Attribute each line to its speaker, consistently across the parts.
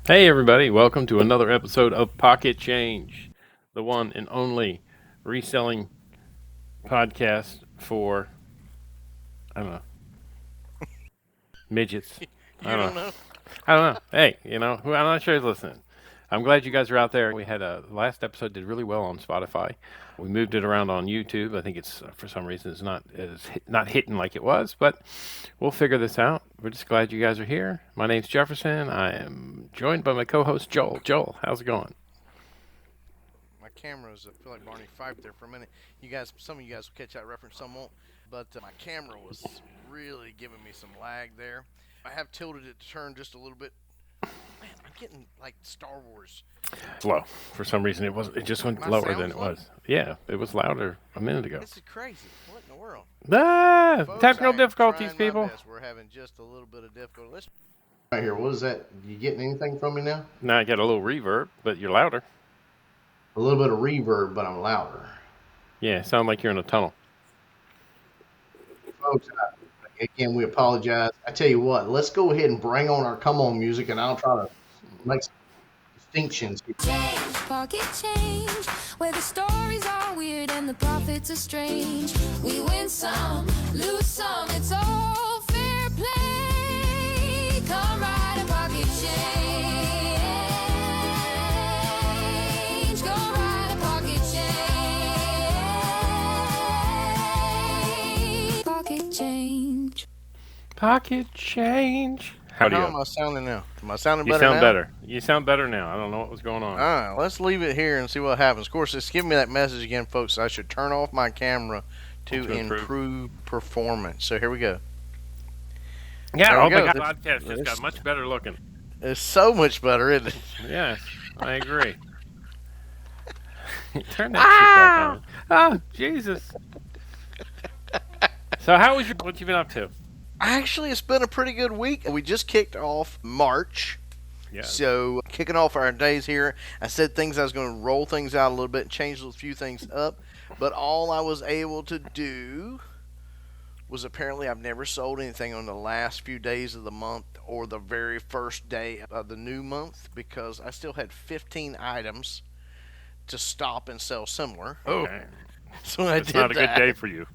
Speaker 1: Hey, everybody, welcome to another episode of Pocket Change, the one and only reselling podcast for, I don't know, midgets. I
Speaker 2: You
Speaker 1: don't
Speaker 2: don't
Speaker 1: know.
Speaker 2: know?
Speaker 1: I don't know. Hey, I'm not sure who's listening. I'm glad you guys are out there. We had a last episode did really well on Spotify. We moved it around on YouTube. I think it's for some reason it's not hitting like it was, but we'll figure this out. We're just glad you guys are here. My name's Jefferson. I am joined by my co-host Joel. Joel, how's it going?
Speaker 2: My camera's, I feel like Barney Fife there for a minute. You guys, some of you guys will catch that reference, some won't. But my camera was really giving me some lag there. I have tilted it to turn just a little bit. Man, I'm getting like Star Wars.
Speaker 1: Low. For some reason, it just went
Speaker 2: My
Speaker 1: lower than
Speaker 2: sound's
Speaker 1: it
Speaker 2: low?
Speaker 1: was. Yeah, it was louder a minute ago.
Speaker 2: This is crazy. What in the world?
Speaker 1: Ah,
Speaker 2: Folks,
Speaker 1: technical
Speaker 2: I am
Speaker 1: difficulties,
Speaker 2: trying my
Speaker 1: people.
Speaker 2: best. We're having just a little bit of difficulty. Let's right here. What is that? You getting anything from me now?
Speaker 1: Now I got a little reverb, but you're louder.
Speaker 2: A little bit of reverb, but I'm louder.
Speaker 1: Yeah, sound like you're in a tunnel.
Speaker 2: Folks, again, we apologize. I tell you what, let's go ahead and bring on our come on music, and I'll try to make some distinctions.
Speaker 3: Change, pocket change, where the stories are weird and the profits are strange. We win some, lose some, it's all fair play. Come ride a pocket change. Go ride a pocket change. Pocket change.
Speaker 1: Pocket change. How do
Speaker 2: How
Speaker 1: you?
Speaker 2: am I sounding now? Am I sounding
Speaker 1: You
Speaker 2: better
Speaker 1: sound
Speaker 2: now?
Speaker 1: better. You sound better now. I don't know what was going
Speaker 2: All
Speaker 1: on.
Speaker 2: right, let's leave it here and see what happens. Of course, it's giving me that message again, folks. I should turn off my camera to
Speaker 1: To improve.
Speaker 2: improve performance. So here we go.
Speaker 1: Yeah,
Speaker 2: There we
Speaker 1: oh my
Speaker 2: go.
Speaker 1: God, podcast just got
Speaker 2: This
Speaker 1: much better looking.
Speaker 2: is so much better, isn't it?
Speaker 1: Yes, I agree. Turn that shit back
Speaker 2: Ah!
Speaker 1: on. Oh, Jesus. So what you been up to?
Speaker 2: Actually, it's been a pretty good week. We just kicked off March.
Speaker 1: Yes.
Speaker 2: So, kicking off our days here, I said things I was going to roll things out a little bit and change a few things up. But all I was able to do was apparently I've never sold anything on the last few days of the month or the very first day of the new month because I still had 15 items to stop and sell similar. Oh,
Speaker 1: Okay.
Speaker 2: so I
Speaker 1: It's not
Speaker 2: did
Speaker 1: a good
Speaker 2: that.
Speaker 1: day for you.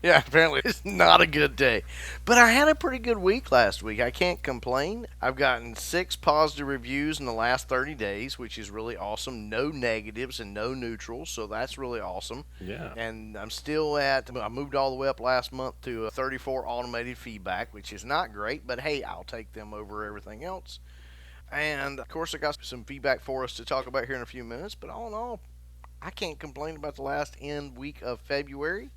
Speaker 2: Yeah, apparently it's not a good day. But I had a pretty good week last week. I can't complain. I've gotten 6 positive reviews in the last 30 days, which is really awesome. No negatives and no neutrals, so that's really awesome.
Speaker 1: Yeah.
Speaker 2: And I moved all the way up last month to 34 automated feedback, which is not great, but hey, I'll take them over everything else. And of course, I got some feedback for us to talk about here in a few minutes, but all in all, I can't complain about the last end week of February.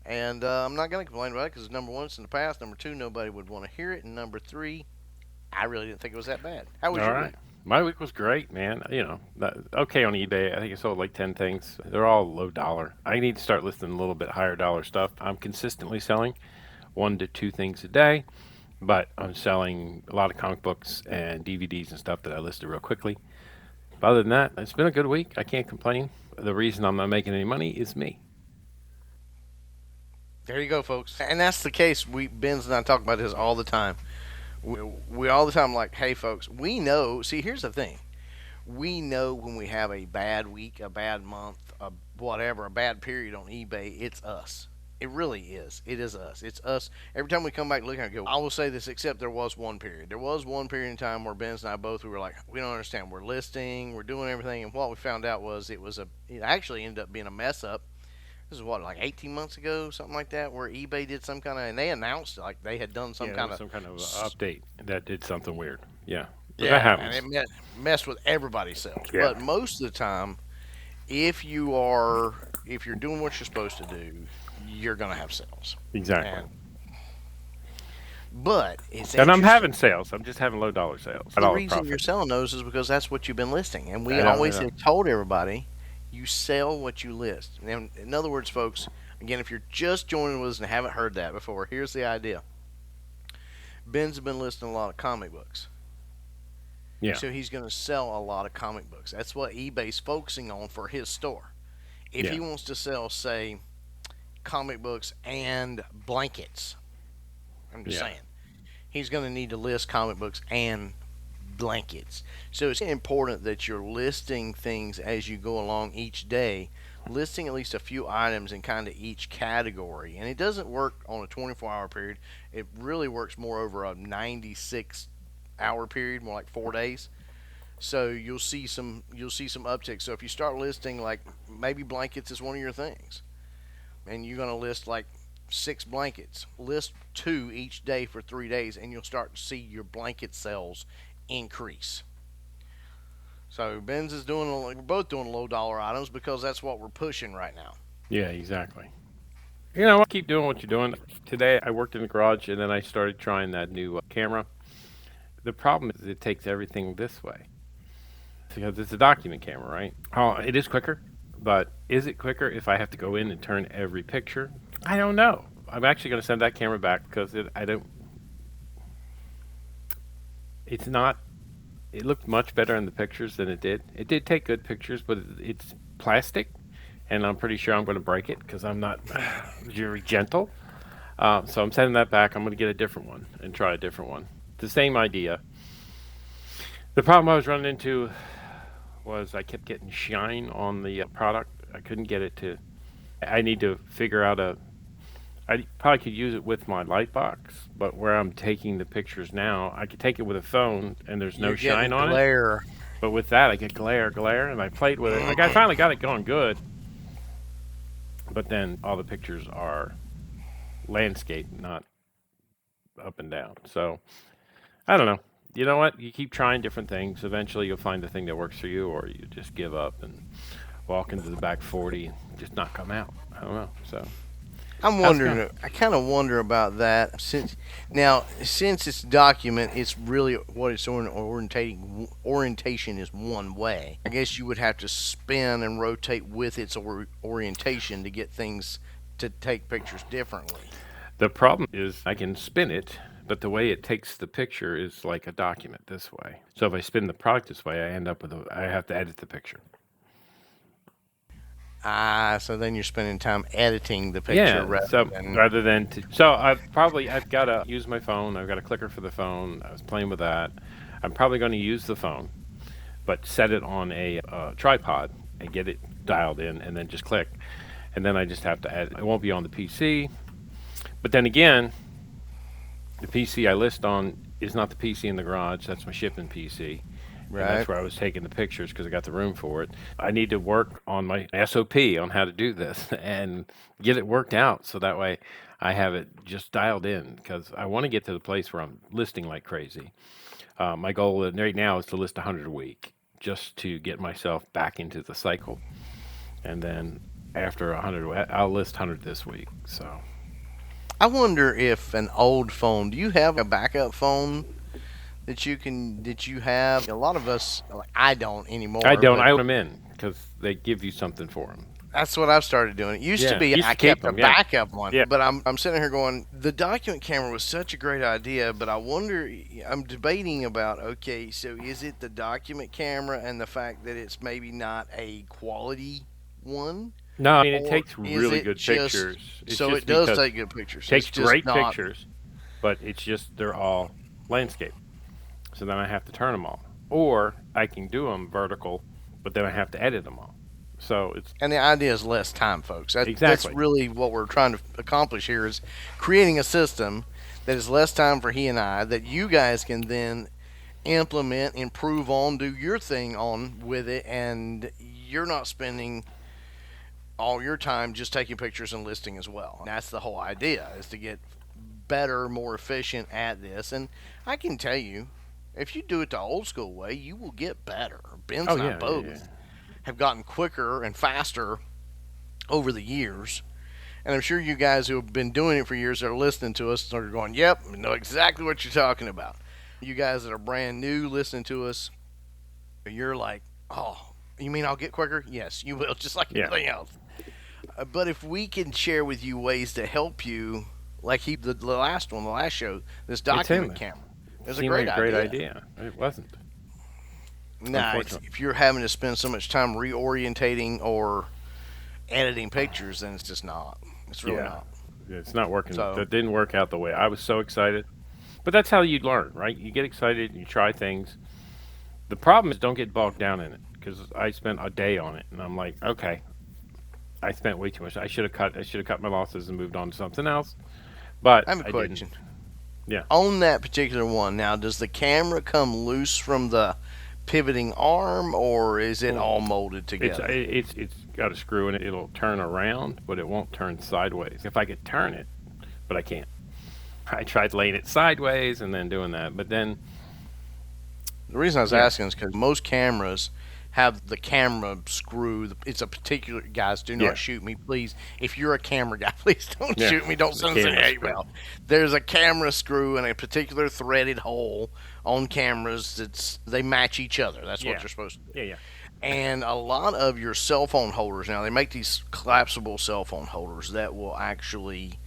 Speaker 2: And I'm not going to complain about it because number one, it's in the past. Number two, nobody would want to hear it. And number three, I really didn't think it was that bad. How was
Speaker 1: All
Speaker 2: your
Speaker 1: right.
Speaker 2: week?
Speaker 1: My week was great, man. Okay on eBay. I think I sold like 10 things. They're all low dollar. I need to start listing a little bit higher dollar stuff. I'm consistently selling 1 to 2 things a day, but I'm selling a lot of comic books and DVDs and stuff that I listed real quickly. But other than that, it's been a good week. I can't complain. The reason I'm not making any money is me.
Speaker 2: There you go, folks. And that's the case. Benz and I talk about this all the time. We all the time like, hey, folks, we know. See, here's the thing. We know when we have a bad week, a bad month, a bad period on eBay, it's us. It really is. It is us. It's us. Every time we come back looking at it, go, I will say this, except there was one period. There was one period in time where Benz and I both we were like, we don't understand. We're listing, we're doing everything, and what we found out was it actually ended up being a mess up. This is what, like 18 months ago, something like that, where eBay did some kind of, and they announced like they had done some
Speaker 1: Yeah, there
Speaker 2: kind
Speaker 1: was
Speaker 2: of,
Speaker 1: some kind of update that did something weird. Yeah, but that
Speaker 2: yeah, and
Speaker 1: happens.
Speaker 2: messed with everybody's sales.
Speaker 1: Yeah,
Speaker 2: But most of the time, if you're doing what you're supposed to do, you're gonna have sales.
Speaker 1: exactly.
Speaker 2: And but it's
Speaker 1: And I'm
Speaker 2: interesting.
Speaker 1: having sales. I'm just having low dollar sales.
Speaker 2: The
Speaker 1: Dollar
Speaker 2: reason you're
Speaker 1: profit.
Speaker 2: selling those is because that's what you've been listing, and we
Speaker 1: I know. I
Speaker 2: always
Speaker 1: know.
Speaker 2: have told everybody you sell what you list. And in other words, folks, again, if you're just joining with us and haven't heard that before, here's the idea. Ben's been listing a lot of comic books.
Speaker 1: Yeah.
Speaker 2: So he's going to sell a lot of comic books. That's what eBay's focusing on for his store. If
Speaker 1: Yeah.
Speaker 2: he wants to sell, say, comic books and blankets, I'm just
Speaker 1: Yeah.
Speaker 2: saying, he's going to need to list comic books and blankets. So it's important that you're listing things as you go along each day, listing at least a few items in kind of each category. And it doesn't work on a 24-hour period. It really works more over a 96-hour period, more like 4 days. So you'll see some uptick. So if you start listing like maybe blankets is one of your things, and you're going to list like 6 blankets, list 2 each day for 3 days, and you'll start to see your blanket sales increase. So Ben's is doing, we're both doing low dollar items because that's what we're pushing right now.
Speaker 1: Yeah, exactly. You know, keep doing what you're doing. Today, I worked in the garage and then I started trying that new camera. The problem is it takes everything this way because it's a document camera, right? Oh, it is quicker, but is it quicker if I have to go in and turn every picture? I don't know. I'm actually going to send that camera back because I don't. It's not. It looked much better in the pictures than it did. It did take good pictures, but it's plastic, and I'm pretty sure I'm going to break it because I'm not very gentle. So I'm sending that back. I'm going to get a different one and try a different one. The same idea. The problem I was running into was I kept getting shine on the product. I couldn't get it to. I need to figure out a. I probably could use it with my light box, but where I'm taking the pictures now, I could take it with a phone and there's no
Speaker 2: You're getting
Speaker 1: shine on it.
Speaker 2: glare.
Speaker 1: But with that, I get glare, and I played with it. Like I finally got it going good, but then all the pictures are landscape, not up and down. So I don't know. You know what? You keep trying different things. Eventually, you'll find the thing that works for you, or you just give up and walk into the back 40 and just not come out. I don't know. So
Speaker 2: I'm
Speaker 1: how's it going?
Speaker 2: wondering. I kind of wonder about that since it's document, it's really what it's orientation is one way. I guess you would have to spin and rotate with its orientation to get things to take pictures differently.
Speaker 1: The problem is I can spin it, but the way it takes the picture is like a document this way. So if I spin the product this way, I end up with I have to edit the picture.
Speaker 2: So then you're spending time editing the picture
Speaker 1: Yeah.
Speaker 2: rather
Speaker 1: So
Speaker 2: than.
Speaker 1: rather than so I've got to use my phone. I've got a clicker for the phone. I was playing with that. I'm probably going to use the phone, but set it on a tripod and get it dialed in, and then just click, and then I just have to edit. It won't be on the PC. But then again, the PC I list on is not the PC in the garage. That's my shipping PC. And that's
Speaker 2: Right.
Speaker 1: where I was taking the pictures because I got the room for it. I need to work on my SOP on how to do this and get it worked out so that way I have it just dialed in because I want to get to the place where I'm listing like crazy. My goal right now is to list 100 a week just to get myself back into the cycle. And then after 100, I'll list 100 this week. So
Speaker 2: I wonder if an old phone. Do you have a backup phone that you have? A lot of us, like I don't
Speaker 1: I
Speaker 2: anymore,
Speaker 1: don't.
Speaker 2: but
Speaker 1: I put them in because they give you something for them.
Speaker 2: that's what I've started doing. It used to
Speaker 1: Yeah.
Speaker 2: be
Speaker 1: Used
Speaker 2: I
Speaker 1: to keep
Speaker 2: kept a
Speaker 1: them. Yeah.
Speaker 2: backup one,
Speaker 1: Yeah.
Speaker 2: but I'm sitting here going, the document camera was such a great idea, but I wonder. I'm debating about, okay, so is it the document camera and the fact that it's maybe not a quality one,
Speaker 1: No, I mean it
Speaker 2: or
Speaker 1: takes
Speaker 2: is
Speaker 1: really
Speaker 2: it
Speaker 1: good
Speaker 2: just
Speaker 1: pictures. It's
Speaker 2: so
Speaker 1: just
Speaker 2: it does
Speaker 1: because
Speaker 2: take good pictures?
Speaker 1: it
Speaker 2: It's
Speaker 1: takes
Speaker 2: just
Speaker 1: great
Speaker 2: not.
Speaker 1: pictures, but it's just they're all landscape. So then I have to turn them all, or I can do them vertical, but then I have to edit them all. So it's
Speaker 2: And the idea is less time, folks. That's
Speaker 1: exactly.
Speaker 2: really what we're trying to accomplish here is creating a system that is less time for he and I that you guys can then implement, improve on, do your thing on with it, and you're not spending all your time just taking pictures and listing as well. And that's the whole idea is to get better, more efficient at this. And I can tell you, if you do it the old school way, you will get better. Ben's
Speaker 1: Oh
Speaker 2: and I
Speaker 1: yeah, yeah, yeah.
Speaker 2: both have gotten quicker and faster over the years. And I'm sure you guys who have been doing it for years that are listening to us are going, yep, I know exactly what you're talking about. You guys that are brand new listening to us, you're like, oh, you mean I'll get quicker? Yes, you will, just like
Speaker 1: Yeah.
Speaker 2: everything else. But if we can share with you ways to help you, like the last one, the last show, this
Speaker 1: It's
Speaker 2: document
Speaker 1: him.
Speaker 2: camera, it's a
Speaker 1: Seemed like
Speaker 2: great
Speaker 1: a great
Speaker 2: idea.
Speaker 1: idea. It wasn't,
Speaker 2: Nah,
Speaker 1: unfortunately.
Speaker 2: if you're having to spend so much time reorientating or editing pictures, then it's just not. It's really
Speaker 1: Yeah,
Speaker 2: not.
Speaker 1: it's not working.
Speaker 2: So
Speaker 1: That didn't work out the way I was so excited. But that's how you learn, right? You get excited and you try things, The problem is don't get bogged down in it because I spent a day on it, and I'm like, okay, I spent way too much. I should have cut my losses and moved on to something else, but
Speaker 2: I have a
Speaker 1: I didn't.
Speaker 2: question.
Speaker 1: Yeah.
Speaker 2: On that particular one, now, does the camera come loose from the pivoting arm, or is it all molded together?
Speaker 1: It's got a screw in it. It'll turn around, but it won't turn sideways. If I could turn it, but I can't. I tried laying it sideways and then doing that, but then
Speaker 2: The reason I was
Speaker 1: yeah,
Speaker 2: asking is because most cameras have the camera screw. It's a particular, guys. Do
Speaker 1: yeah,
Speaker 2: not shoot me, please. If you're a camera guy, please don't
Speaker 1: yeah,
Speaker 2: shoot me. Don't
Speaker 1: the
Speaker 2: send us an
Speaker 1: camera
Speaker 2: hate
Speaker 1: screw.
Speaker 2: mail. There's a camera screw and a particular threaded hole on cameras. They match each other. That's what
Speaker 1: Yeah,
Speaker 2: they're supposed to do.
Speaker 1: yeah, yeah,
Speaker 2: And a lot of your cell phone holders now, they make these collapsible cell phone holders that will actually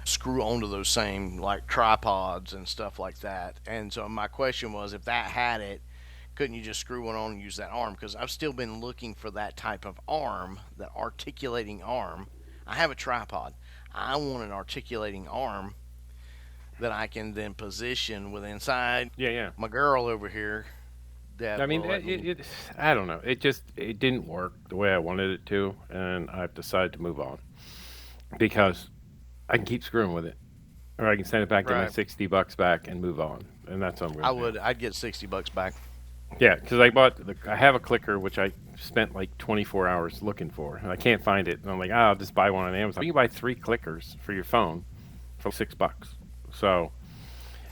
Speaker 2: screw onto those same like tripods and stuff like that. And so my question was, if that had it, couldn't you just screw one on and use that arm? Because I've still been looking for that type of arm, that articulating arm. I have a tripod. I want an articulating arm that I can then position with inside
Speaker 1: yeah, yeah.
Speaker 2: my girl over here that
Speaker 1: I mean,
Speaker 2: will let me.
Speaker 1: I don't know. It didn't work the way I wanted it to, and I've decided to move on because I can keep screwing with it, or I can send it back, get my
Speaker 2: Right.
Speaker 1: $60 back, and move on, and that's what I'm going to do.
Speaker 2: I'd get $60 back.
Speaker 1: Yeah, because I have a clicker which I spent like 24 hours looking for, and I can't find it, and I'm like, I'll just buy one on Amazon. You can buy 3 clickers for your phone for $6, so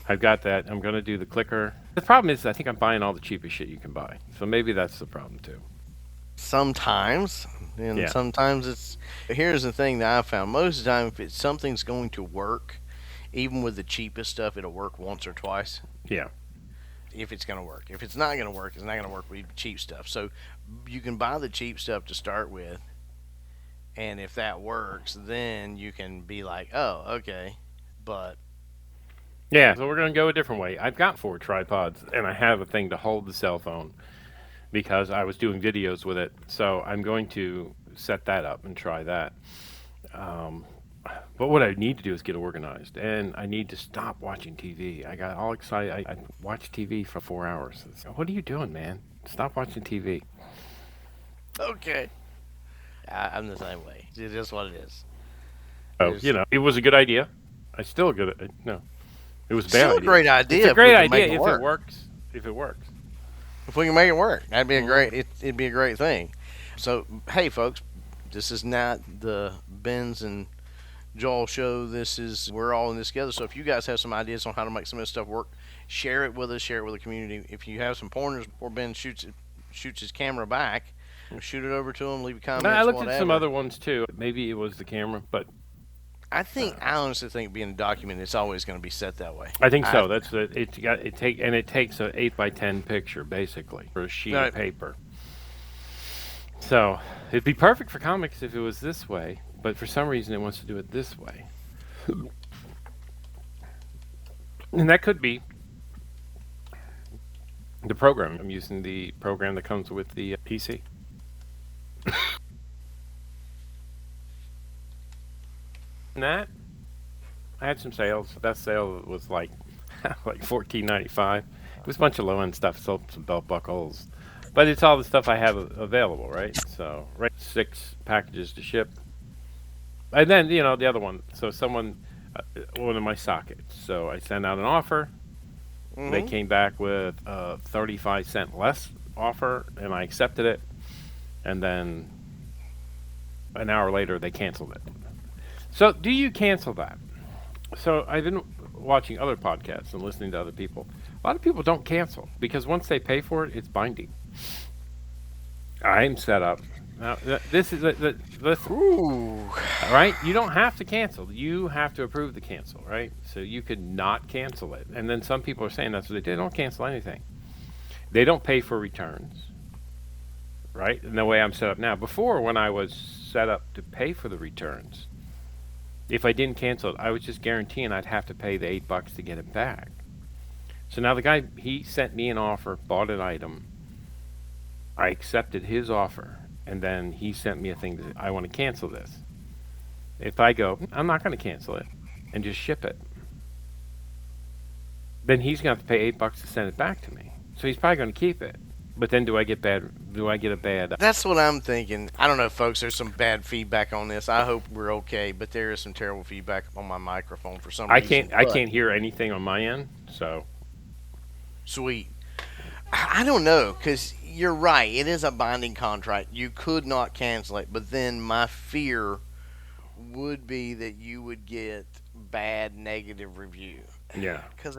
Speaker 1: I've got that. I'm going to do the clicker. The problem is, I think I'm buying all the cheapest shit you can buy. So maybe that's the problem too.
Speaker 2: Sometimes, and
Speaker 1: Yeah.
Speaker 2: sometimes it's. Here's the thing that I found: most of the time, if it's something's going to work, even with the cheapest stuff, it'll work once or twice.
Speaker 1: Yeah.
Speaker 2: If it's going to work, if it's not going to work, it's not going to work with cheap stuff. So you can buy the cheap stuff to start with, and if that works, then you can be like, oh, okay, but
Speaker 1: Yeah. So we're going to go a different way. I've got 4 tripods and I have a thing to hold the cell phone because I was doing videos with it. So I'm going to set that up and try that. Um, but what I need to do is get organized, and I need to stop watching TV. I got all excited. I watched TV for 4 hours. What are you doing, man? Stop watching TV.
Speaker 2: okay. I'm the same way. It is what it is.
Speaker 1: So
Speaker 2: There's
Speaker 1: it was a good idea. I still good. No, it was a bad
Speaker 2: still a
Speaker 1: idea.
Speaker 2: great
Speaker 1: It's a
Speaker 2: idea if we
Speaker 1: great
Speaker 2: can make
Speaker 1: idea
Speaker 2: it
Speaker 1: if it
Speaker 2: work.
Speaker 1: works. If it works.
Speaker 2: If we can make it work, that'd be a
Speaker 1: Mhm.
Speaker 2: great. It'd be a great thing. So, hey, folks, this is not the Ben's and Joel show. This is we're all in this together. So, if you guys have some ideas on how to make some of this stuff work, share it with us. Share it with the community. If you have some pointers before Ben shoots his camera back, shoot it over to him. Leave
Speaker 1: No, I
Speaker 2: comments,
Speaker 1: looked at some
Speaker 2: whatever.
Speaker 1: other ones too. Maybe it was the camera, but
Speaker 2: I honestly think being documented, it's always going to be set that way.
Speaker 1: I think
Speaker 2: I
Speaker 1: so. That's it. It takes a 8 by 10 picture basically for a sheet of
Speaker 2: right.
Speaker 1: paper. So it'd be perfect for comics if it was this way, but for some reason it wants to do it this way, and that could be the program. I'm using the program that comes with the PC. And that I had some sales. Best sale was like like 14.95. It was a bunch of low end stuff. Sold some belt buckles, but it's all the stuff I have available, right? So right, 6 packages to ship, and then the other one. So someone, one of my sockets. So I sent out an offer. They
Speaker 2: Mm-hmm.
Speaker 1: came back with a 35 cent less offer, and I accepted it. And then an hour later, they canceled it. So do you cancel that? So I've been watching other podcasts and listening to other people. A lot of people don't cancel because once they pay for it, it's binding. I'm set up. Now, this is listen,
Speaker 2: Ooh.
Speaker 1: all right? You don't have to cancel. You have to approve the cancel, right? So you could not cancel it. And then some people are saying that's what they did. They don't cancel anything. They don't pay for returns, right? And the way I'm set up now. Before, when I was set up to pay for the returns, if I didn't cancel it, I was just guaranteeing I'd have to pay the $8 to get it back. So now the guy, he sent me an offer, bought an item. I accepted his offer, and then he sent me a thing that I want to cancel this. If I go, I'm not going to cancel it, and just ship it, then he's going to have to pay $8 to send it back to me. So he's probably going to keep it. But then do I get bad? Do I get a bad?
Speaker 2: That's what I'm thinking. I don't know, folks. There's some bad feedback on this. I hope we're okay, but there is some terrible feedback on my microphone for some
Speaker 1: I
Speaker 2: reason.
Speaker 1: can't. I
Speaker 2: But
Speaker 1: can't hear anything on my end. So
Speaker 2: sweet. I don't know, because you're right. It is a binding contract. You could not cancel it, but then my fear would be that you would get bad negative review.
Speaker 1: yeah,
Speaker 2: Because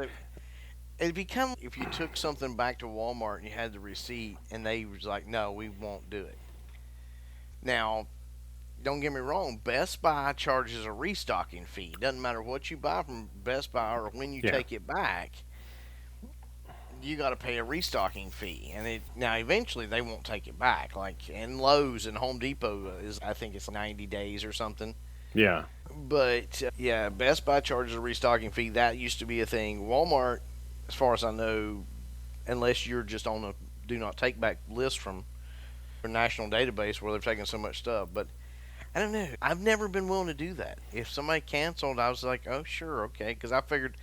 Speaker 2: it become if you took something back to Walmart and you had the receipt and they was like, no, we won't do it. Now, don't get me wrong, Best Buy charges a restocking fee. Doesn't matter what you buy from Best Buy or when you
Speaker 1: yeah,
Speaker 2: take it back, you got to pay a restocking fee. And now eventually they won't take it back. Like in Lowe's and Home Depot is, I think it's 90 days or something.
Speaker 1: yeah,
Speaker 2: But yeah, Best Buy charges a restocking fee. That used to be a thing. Walmart, as far as I know, unless you're just on a do not take back list from a national database where they're taking so much stuff. But I don't know. I've never been willing to do that. If somebody canceled, I was like, oh, sure, okay. Because I figured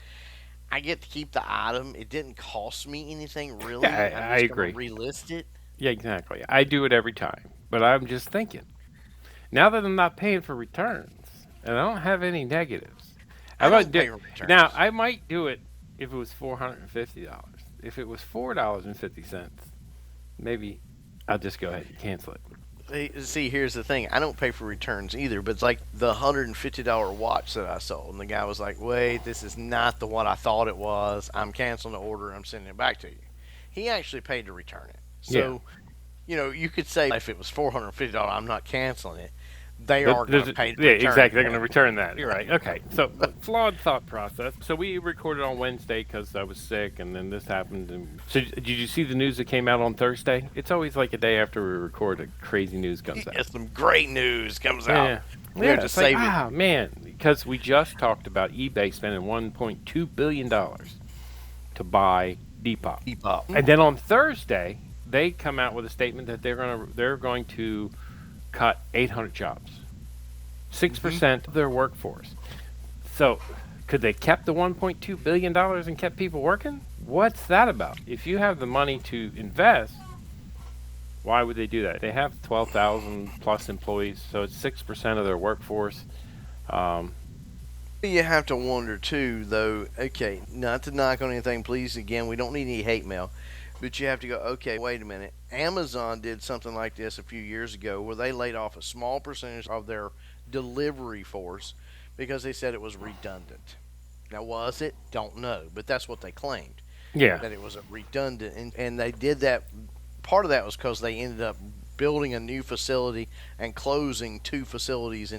Speaker 2: I get to keep the item. It didn't cost me anything really.
Speaker 1: yeah.
Speaker 2: I'm
Speaker 1: I
Speaker 2: just going
Speaker 1: agree.
Speaker 2: to relist it.
Speaker 1: Yeah, exactly. I do it every time. But I'm just thinking now that I'm not paying for returns and I don't have any negatives. I
Speaker 2: I
Speaker 1: might
Speaker 2: don't
Speaker 1: do
Speaker 2: pay for
Speaker 1: now.
Speaker 2: returns.
Speaker 1: I might do it if it was $450. If it was $4.50, maybe I'll just go ahead and cancel it.
Speaker 2: See, here's the thing. I don't pay for returns either, but it's like the $150 watch that I sold. And the guy was like, wait, this is not the one I thought it was. I'm canceling the order. I'm sending it back to you. He actually paid to return it.
Speaker 1: Yeah.
Speaker 2: So, you could say if it was $450, I'm not canceling it. They are going to pay to
Speaker 1: Yeah,
Speaker 2: return
Speaker 1: exactly.
Speaker 2: it.
Speaker 1: They're going to return that. You're right. Okay. So flawed thought process. So we recorded on Wednesday because I was sick, and then this happened. And so did you see the news that came out on Thursday? It's always like a day after we record, a crazy news comes out.
Speaker 2: Some great news comes out.
Speaker 1: Yeah.
Speaker 2: We have
Speaker 1: Yeah.
Speaker 2: to
Speaker 1: It's like
Speaker 2: save it.
Speaker 1: man, because we just talked about eBay spending $1.2 billion to buy Depop,
Speaker 2: Depop.
Speaker 1: and then on Thursday they come out with a statement that they're going to cut 800 jobs. 6% of their workforce. So, could they kept the $1.2 billion and kept people working? What's that about? If you have the money to invest, why would they do that? They have 12,000 plus employees, so it's 6% of their workforce. Um,
Speaker 2: You have to wonder too, though. Okay, not to knock on anything, please. Again, we don't need any hate mail, but you have to go. Okay, wait a minute. Amazon did something like this a few years ago, where they laid off a small percentage of their delivery force because they said it was redundant. Now, was it? Don't know, but that's what they claimed,
Speaker 1: yeah,
Speaker 2: that it was a redundant, and they did that. Part of that was because they ended up building a new facility and closing two facilities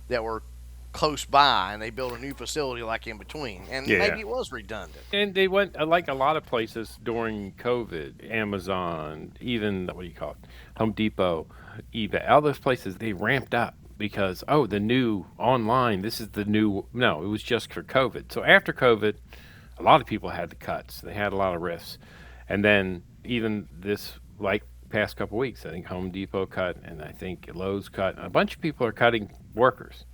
Speaker 2: that were close by, and they built a new facility like in between, and
Speaker 1: yeah.
Speaker 2: maybe it was redundant.
Speaker 1: And they went like a lot of places during COVID, Amazon, even what do you call it, Home Depot, eBay, all those places they ramped up because the new online. This is the new. No, it was just for COVID. So after COVID, a lot of people had the cuts. They had a lot of risks, and then even this like past couple weeks, I think Home Depot cut, and I think Lowe's cut. A bunch of people are cutting workers.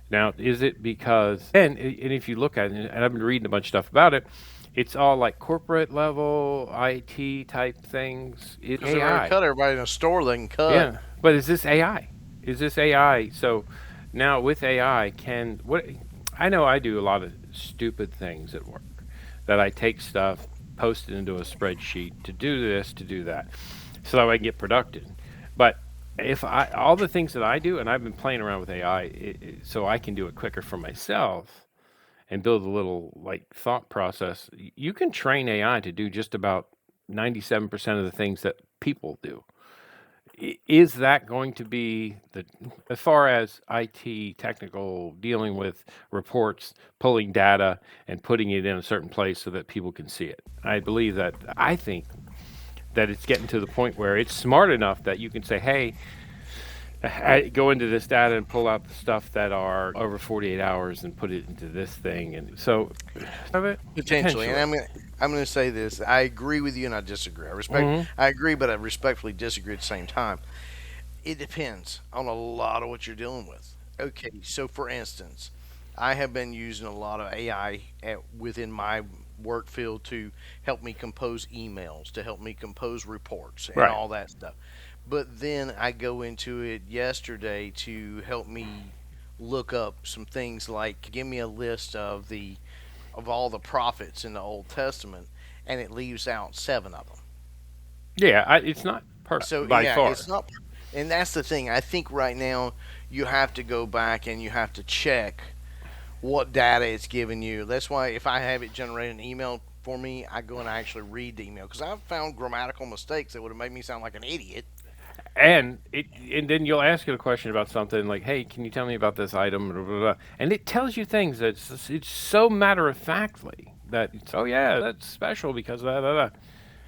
Speaker 1: Now, is it because, and if you look at it, and I've been reading a bunch of stuff about it, it's all like corporate level IT type things. It's
Speaker 2: Because they're going to
Speaker 1: AI.
Speaker 2: cut everybody in a store, they can cut.
Speaker 1: Yeah, but is this AI? Is this AI? So now with AI, can what? I know I do a lot of stupid things at work that I take stuff, post it into a spreadsheet to do this, to do that, so that I can get productive. But if I all the things that I do, and I've been playing around with AI, so I can do it quicker for myself and build a little like thought process. You can train AI to do just about 97% of the things that people do. Is that going to be as far as IT technical dealing with reports, pulling data and putting it in a certain place so that people can see it? I think that it's getting to the point where it's smart enough that you can say, hey, I go into this data and pull out the stuff that are over 48 hours and put it into this thing. And so, of it,
Speaker 2: Potentially. And I'm going to say this. I agree with you and I disagree.
Speaker 1: Mhm.
Speaker 2: I agree, but I respectfully disagree at the same time. It depends on a lot of what you're dealing with. Okay, so for instance, I have been using a lot of AI within my work field to help me compose emails, to help me compose reports, and
Speaker 1: Right.
Speaker 2: all that stuff. But then I go into it yesterday to help me look up some things like give me a list of all the prophets in the Old Testament, and it leaves out seven of them.
Speaker 1: Yeah, it's not perfect
Speaker 2: So
Speaker 1: by
Speaker 2: yeah, it's
Speaker 1: far.
Speaker 2: not, and that's the thing. I think right now you have to go back and you have to check what data it's giving you. That's why if I have it generate an email for me, I go and I actually read the email because I've found grammatical mistakes that would have made me sound like an idiot.
Speaker 1: And then you'll ask it a question about something like, "Hey, can you tell me about this item?" Blah, blah, blah. And it tells you things it's so matter of factly that it's, oh yeah, that's special because blah, blah, blah.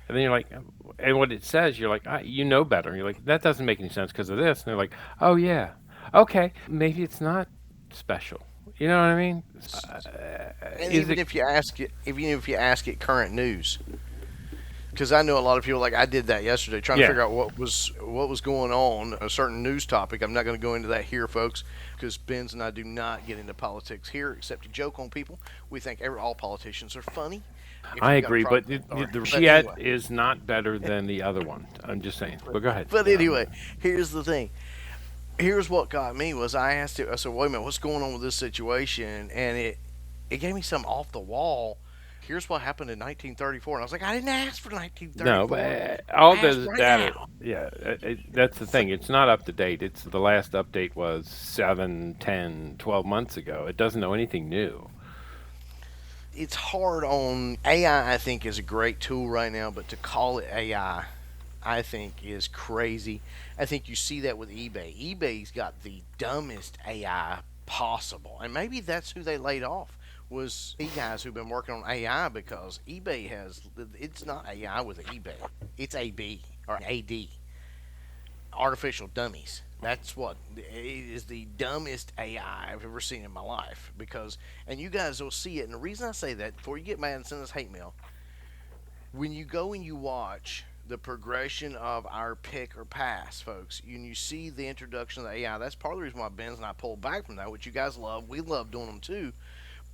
Speaker 1: And then you're like, and what it says, you're like, you know better. You're like, that doesn't make any sense because of this. And they're like, oh yeah, okay, maybe it's not special. You know what I mean?
Speaker 2: And
Speaker 1: Is
Speaker 2: even
Speaker 1: it?
Speaker 2: if you ask it, even if you ask it current news, because I know a lot of people like I did that yesterday, trying to
Speaker 1: Yeah,
Speaker 2: figure out what was going on a certain news topic. I'm not going to go into that here, folks, because Benz and I do not get into politics here, except to joke on people. We think all politicians are funny. If
Speaker 1: I
Speaker 2: you've got a
Speaker 1: agree, but
Speaker 2: problem, sorry.
Speaker 1: the
Speaker 2: But
Speaker 1: Shiat
Speaker 2: anyway,
Speaker 1: is not better than the other one. I'm just saying. But go ahead.
Speaker 2: but anyway, here's the thing. Here's what got me was I asked it. I said, "Wait a minute, what's going on with this situation?" And it gave me some off the wall. Here's what happened in 1934, and I was like, "I didn't ask for
Speaker 1: No,
Speaker 2: 1934.
Speaker 1: but
Speaker 2: I
Speaker 1: all
Speaker 2: asked
Speaker 1: the
Speaker 2: right
Speaker 1: data,
Speaker 2: now."
Speaker 1: yeah, that's the
Speaker 2: So
Speaker 1: thing. It's not up to date. It's the last update was 7, 10, 12 months ago. It doesn't know anything new.
Speaker 2: it's hard on AI. I think is a great tool right now, but to call it I think is crazy. I think you see that with eBay. eBay's got the dumbest AI possible, and maybe that's who they laid off was the guys who've been working on AI because eBay has it's not AI with eBay. It's AB or AD, artificial dummies. That's what it is the dumbest AI I've ever seen in my life because and you guys will see it. And the reason I say that before you get mad and send us hate mail, when you go and you watch the progression of our pick or pass, folks, and you see the introduction of the AI, that's part of the reason why Benz and I pulled back from that, which you guys love. We love doing them too.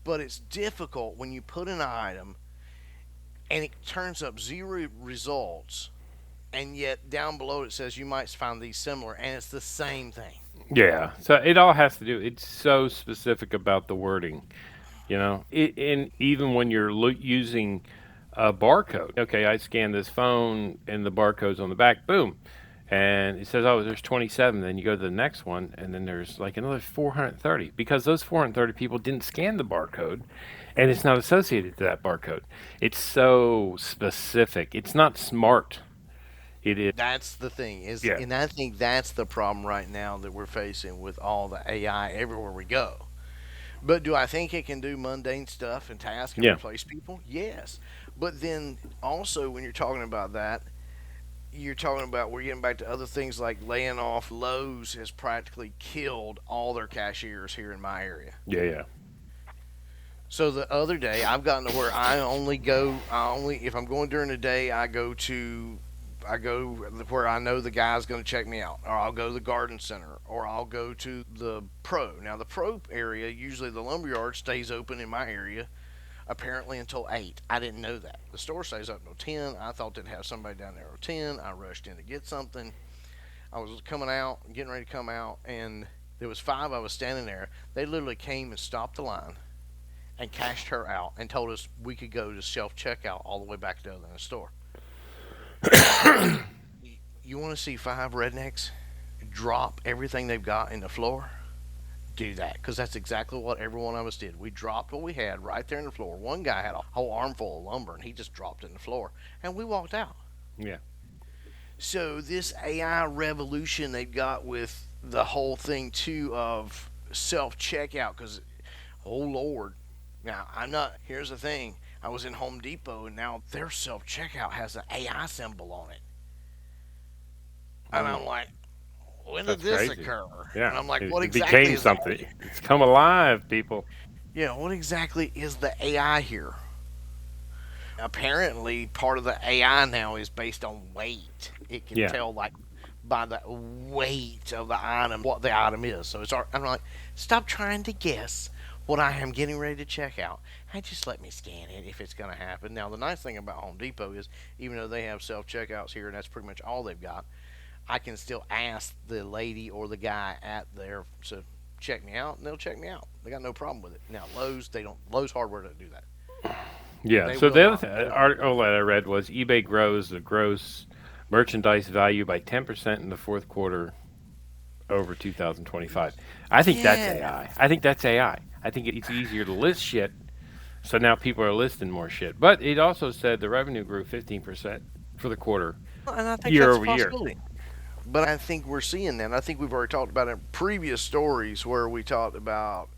Speaker 2: But it's difficult when you put in an item and it turns up zero results, and yet down below it says you might find these similar, and it's the same thing.
Speaker 1: Yeah, so it all has to do. It's so specific about the wording, you know. And even when you're using a barcode, okay, I scan this phone and the barcode's on the back, boom, and it says, oh, there's 27. Then you go to the next one, and then there's like another 430 because those 430 people didn't scan the barcode, and it's not associated to that barcode. It's so specific. It's not smart. It is.
Speaker 2: That's the thing is,
Speaker 1: Yeah.
Speaker 2: and I think that's the problem right now that we're facing with all the AI everywhere we go. But do I think it can do mundane stuff and tasks and
Speaker 1: Yeah.
Speaker 2: replace people? Yes. But then also when you're talking about that, you're talking about we're getting back to other things like laying off. Lowe's has practically killed all their cashiers here in my area.
Speaker 1: Yeah. Yeah.
Speaker 2: So the other day, I've gotten to where I only, if I'm going during the day, I go where I know the guy's going to check me out, or I'll go to the garden center, or I'll go to the pro. Now, the pro area, usually the lumberyard stays open in my area, apparently until 8. I didn't know that. The store stays open until 10. I thought they'd have somebody down there at 10. I rushed in to get something. I was coming out, getting ready to come out, and there was 5 of us standing there. They literally came and stopped the line and cashed her out and told us we could go to self checkout all the way back to the other end of the store. You want to see 5 rednecks drop everything they've got in the floor? Do that because that's exactly what every one of us did. We dropped what we had right there in the floor. One guy had a whole armful of lumber and he just dropped it in the floor, and we walked out.
Speaker 1: Yeah.
Speaker 2: So this AI revolution they've got with the whole thing too of self checkout because oh Lord. Now, I'm not. Here's the thing. I was in Home Depot, and now their self checkout has an AI symbol on it. And I'm
Speaker 1: Mm,
Speaker 2: like, when did
Speaker 1: that's
Speaker 2: this
Speaker 1: crazy.
Speaker 2: occur? And
Speaker 1: Yeah.
Speaker 2: I'm like, what
Speaker 1: It
Speaker 2: exactly
Speaker 1: became
Speaker 2: is the
Speaker 1: something. It's come alive, people.
Speaker 2: yeah? What exactly is the AI here? Apparently, part of the AI now is based on weight. It can
Speaker 1: Yeah.
Speaker 2: tell like by the weight of the item what the item is. So I'm like, stop trying to guess what I am getting ready to check out. just let me scan it if it's going to happen. Now, the nice thing about Home Depot is, even though they have self checkouts here and that's pretty much all they've got, I can still ask the lady or the guy at there to check me out, and they'll check me out. They got no problem with it. Now, Lowe's, they don't. Lowe's Hardware doesn't do that.
Speaker 1: Yeah.
Speaker 2: They
Speaker 1: So
Speaker 2: will
Speaker 1: the other
Speaker 2: not.
Speaker 1: article that I read was eBay grows the gross merchandise value by 10% in the fourth quarter over 2025. I think that's
Speaker 2: Yeah.
Speaker 1: AI. I think that's AI. I think it's easier to list shit, so now people are listing more shit. But it also said the revenue grew 15% for the quarter,
Speaker 2: And I think
Speaker 1: year
Speaker 2: that's a
Speaker 1: over year.
Speaker 2: possibility. But I think we're seeing that. I think we've already talked about it in previous stories where we talked about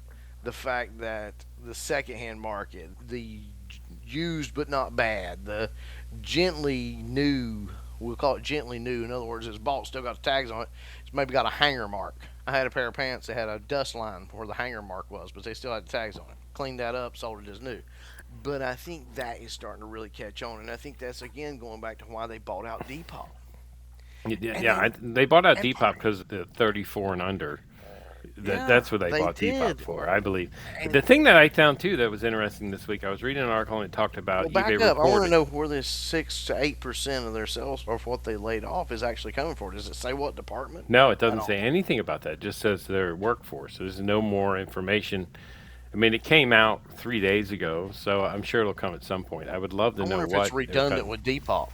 Speaker 2: the fact that the secondhand market, the used but not bad, the gently new, we'll call it gently new. In other words, it's bought, still got the tags on it. It's maybe got a hanger mark. I had a pair of pants that had a dust line where the hanger mark was, but they still had the tags on it. Cleaned that up, sold it as new. But I think that is starting to really catch on, and I think that's again going back to why they bought out Depot.
Speaker 1: Yeah,
Speaker 2: And
Speaker 1: yeah.
Speaker 2: they
Speaker 1: They bought out
Speaker 2: and
Speaker 1: Depop because of the 34 and under.
Speaker 2: yeah,
Speaker 1: That's what they
Speaker 2: they
Speaker 1: bought Depop
Speaker 2: did.
Speaker 1: for, I believe.
Speaker 2: And
Speaker 1: The thing that I found too that was interesting this week, I was reading an article and it talked about
Speaker 2: well, back
Speaker 1: eBay
Speaker 2: up. I want to
Speaker 1: reported.
Speaker 2: know where this 6 to 8% of their sales or what they laid off is actually coming from. Does it say what department?
Speaker 1: No, it
Speaker 2: I
Speaker 1: doesn't
Speaker 2: don't.
Speaker 1: say anything about that. It just says their workforce. There's no more information. I mean, it came out 3 days ago, so I'm sure it'll come at some point. I would love to
Speaker 2: I
Speaker 1: know
Speaker 2: wonder if it's
Speaker 1: what they're
Speaker 2: redundant
Speaker 1: cutting.
Speaker 2: with Depop.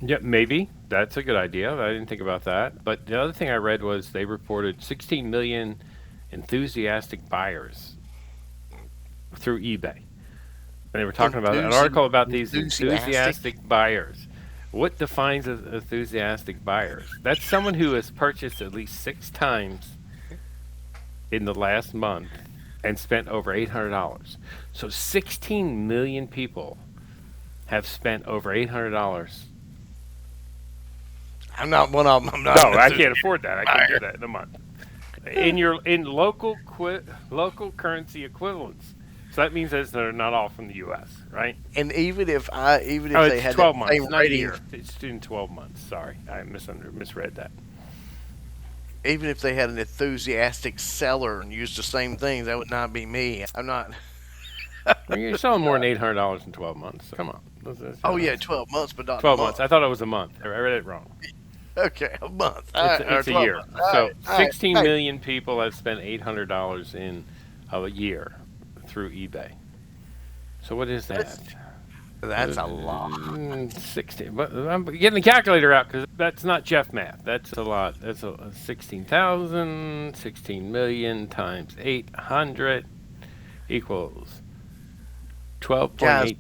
Speaker 1: Yeah, maybe that's a good idea. I didn't think about that. But the other thing I read was they reported 16 million enthusiastic buyers through eBay. And they were talking about an article about these
Speaker 2: Enthusiastic.
Speaker 1: enthusiastic buyers. What defines as enthusiastic buyers? That's someone who has purchased at least 6 times in the last month and spent over $800. So 16 million people have spent over $800.
Speaker 2: I'm not one of them. I'm not
Speaker 1: No,
Speaker 2: an
Speaker 1: I
Speaker 2: enthusiastic
Speaker 1: can't afford that. I can't do
Speaker 2: buyer.
Speaker 1: that in a month. In local currency equivalents. So that means that they're not all from the U.S., right?
Speaker 2: And even
Speaker 1: Oh,
Speaker 2: if they
Speaker 1: it's
Speaker 2: had that
Speaker 1: 12 months,
Speaker 2: same
Speaker 1: not a
Speaker 2: rating,
Speaker 1: year. It's in 12 months. Sorry, I misread that.
Speaker 2: even if they had an enthusiastic seller and used the same things, that would not be me. I'm not.
Speaker 1: I mean, you're selling more than $800 in 12 months. So come on,
Speaker 2: Oh yeah, 12 months, but not the
Speaker 1: 12 months.
Speaker 2: month.
Speaker 1: I thought it was a month. I read it wrong.
Speaker 2: Okay, a month. All
Speaker 1: It's
Speaker 2: right, or
Speaker 1: it's a
Speaker 2: 12
Speaker 1: year.
Speaker 2: months. All right,
Speaker 1: So
Speaker 2: all right.
Speaker 1: 16
Speaker 2: Hey,
Speaker 1: million people have spent $800 in a year through eBay. So what is that?
Speaker 2: that's a lot.
Speaker 1: 16. But I'm getting the calculator out because that's not Jeff math. That's a lot. That's a 16,000, 16 million times 800 equals
Speaker 2: Guys,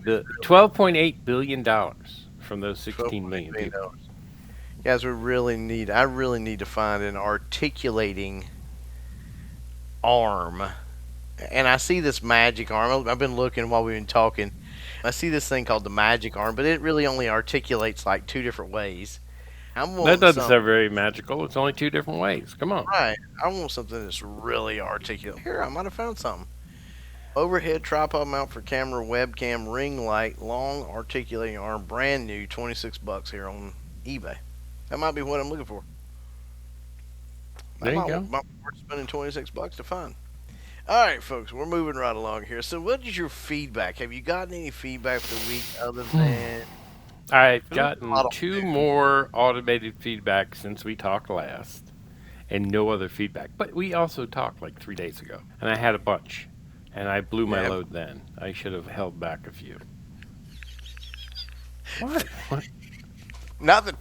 Speaker 1: 12.8 billion dollars from those 16 million
Speaker 2: 12.8
Speaker 1: people.
Speaker 2: million. Guys, I really need to find an articulating arm. And I see this magic arm. I've been looking while we've been talking. I see this thing called the magic arm, but it really only articulates like two different ways. I'm
Speaker 1: That
Speaker 2: wanting
Speaker 1: doesn't
Speaker 2: something
Speaker 1: sound very magical. It's only two different ways. Come on.
Speaker 2: right. I want something that's really articulate. Here, I might have found something. Overhead tripod mount for camera, webcam, ring light, long articulating arm, brand new, $26 here on eBay. That might be what I'm looking for.
Speaker 1: There
Speaker 2: That
Speaker 1: you
Speaker 2: might,
Speaker 1: go.
Speaker 2: might be worth spending $26 to find. All right, folks, we're moving right along here. So, what is your feedback? Have you gotten any feedback for the week other than
Speaker 1: I've
Speaker 2: there's a
Speaker 1: gotten
Speaker 2: lot of
Speaker 1: two
Speaker 2: news?
Speaker 1: more automated feedback since we talked last, and no other feedback. But we also talked like 3 days ago, and I had a bunch, and I blew my
Speaker 2: Yeah,
Speaker 1: load then. I should have held back a few. What? What?
Speaker 2: nothing,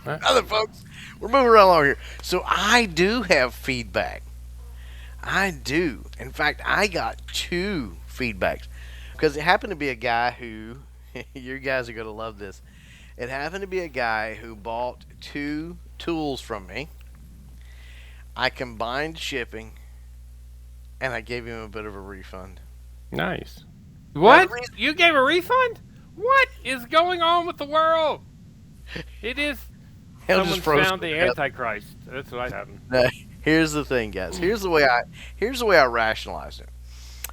Speaker 1: What?
Speaker 2: nothing, folks. We're moving right along here. So, I do have feedback. I do. In fact, I got two feedbacks because it happened to be a guy who, you guys are going to love this. It happened to be a guy who bought two tools from me. I combined shipping and I gave him a bit of a refund.
Speaker 1: Nice.
Speaker 2: Now, the
Speaker 1: What?
Speaker 2: reason,
Speaker 1: You gave a refund? What is going on with the world? It is.
Speaker 2: I'll just
Speaker 1: Someone's
Speaker 2: froze.
Speaker 1: found the Antichrist. That's what happened.
Speaker 2: No, here's the thing, guys. Here's the way I rationalized it.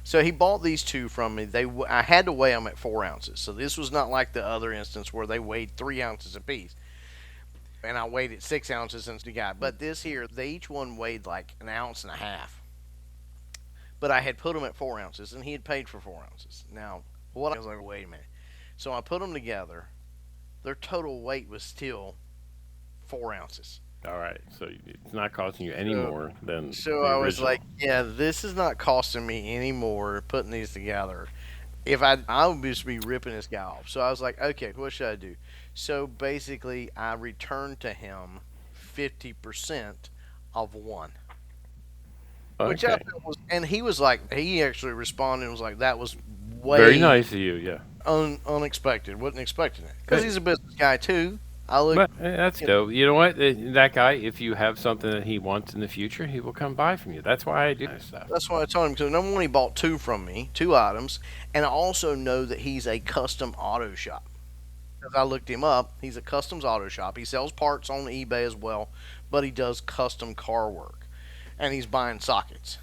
Speaker 2: So he bought these two from me. I had to weigh them at 4 ounces. So this was not like the other instance where they weighed 3 ounces apiece, and I weighed it 6 ounces since the guy. But this here, they each one weighed like an ounce and a half. But I had put them at 4 ounces, and he had paid for 4 ounces. Now What I was like, wait a minute. So I put them together. Their total weight was still 4 ounces.
Speaker 1: All right. So it's not costing you any
Speaker 2: So,
Speaker 1: more than
Speaker 2: so
Speaker 1: the
Speaker 2: I was like,
Speaker 1: original.
Speaker 2: yeah, this is not costing me any more putting these together. If I would just be ripping this guy off. So I was like, okay, what should I do? So basically, I returned to him 50% of one, which I
Speaker 1: Okay.
Speaker 2: felt was, and he was like, he actually responded and was like, that was
Speaker 1: Very
Speaker 2: way
Speaker 1: nice of you. Yeah.
Speaker 2: unexpected. Wasn't expecting it because
Speaker 1: But
Speaker 2: he's a business guy too. I look,
Speaker 1: that's
Speaker 2: you know,
Speaker 1: dope. You know what? That guy, if you have something that he wants in the future, he will come buy from you. That's why I do that stuff.
Speaker 2: that's why I told him. Because number one, he bought two from me, two items, and I also know that he's a custom auto shop. As I looked him up, he's a customs auto shop. He sells parts on eBay as well, but he does custom car work, and he's buying sockets.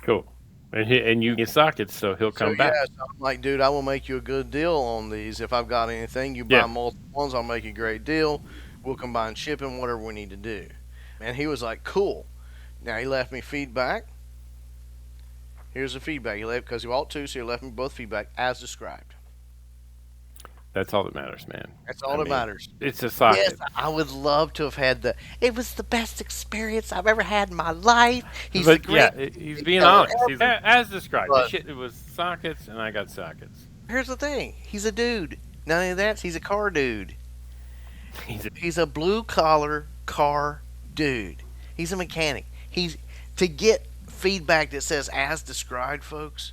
Speaker 1: Cool. And you get sockets, so he'll
Speaker 2: So
Speaker 1: come
Speaker 2: yeah,
Speaker 1: back.
Speaker 2: so I'm like, dude, I will make you a good deal on these. If I've got anything, you buy
Speaker 1: Yeah.
Speaker 2: multiple ones, I'll make you a great deal. We'll combine shipping, whatever we need to do. And he was like, cool. Now he left me feedback. Here's the feedback he left because he bought two, so he left me both feedback as described.
Speaker 1: That's all that matters, man.
Speaker 2: That's
Speaker 1: I
Speaker 2: all that
Speaker 1: mean,
Speaker 2: matters.
Speaker 1: it's a
Speaker 2: Yes,
Speaker 1: socket.
Speaker 2: I would love to have had the. It was the best experience I've ever had in my life. He's the
Speaker 1: But yeah,
Speaker 2: greatest
Speaker 1: he's being
Speaker 2: retailer
Speaker 1: honest. He's
Speaker 2: ever.
Speaker 1: as described. The
Speaker 2: But
Speaker 1: shit, it was sockets, and I got sockets.
Speaker 2: here's the thing: he's a dude. None of that. He's a car dude.
Speaker 1: He's a,
Speaker 2: He's a blue collar car dude. He's a mechanic. He's to get feedback that says as described, folks.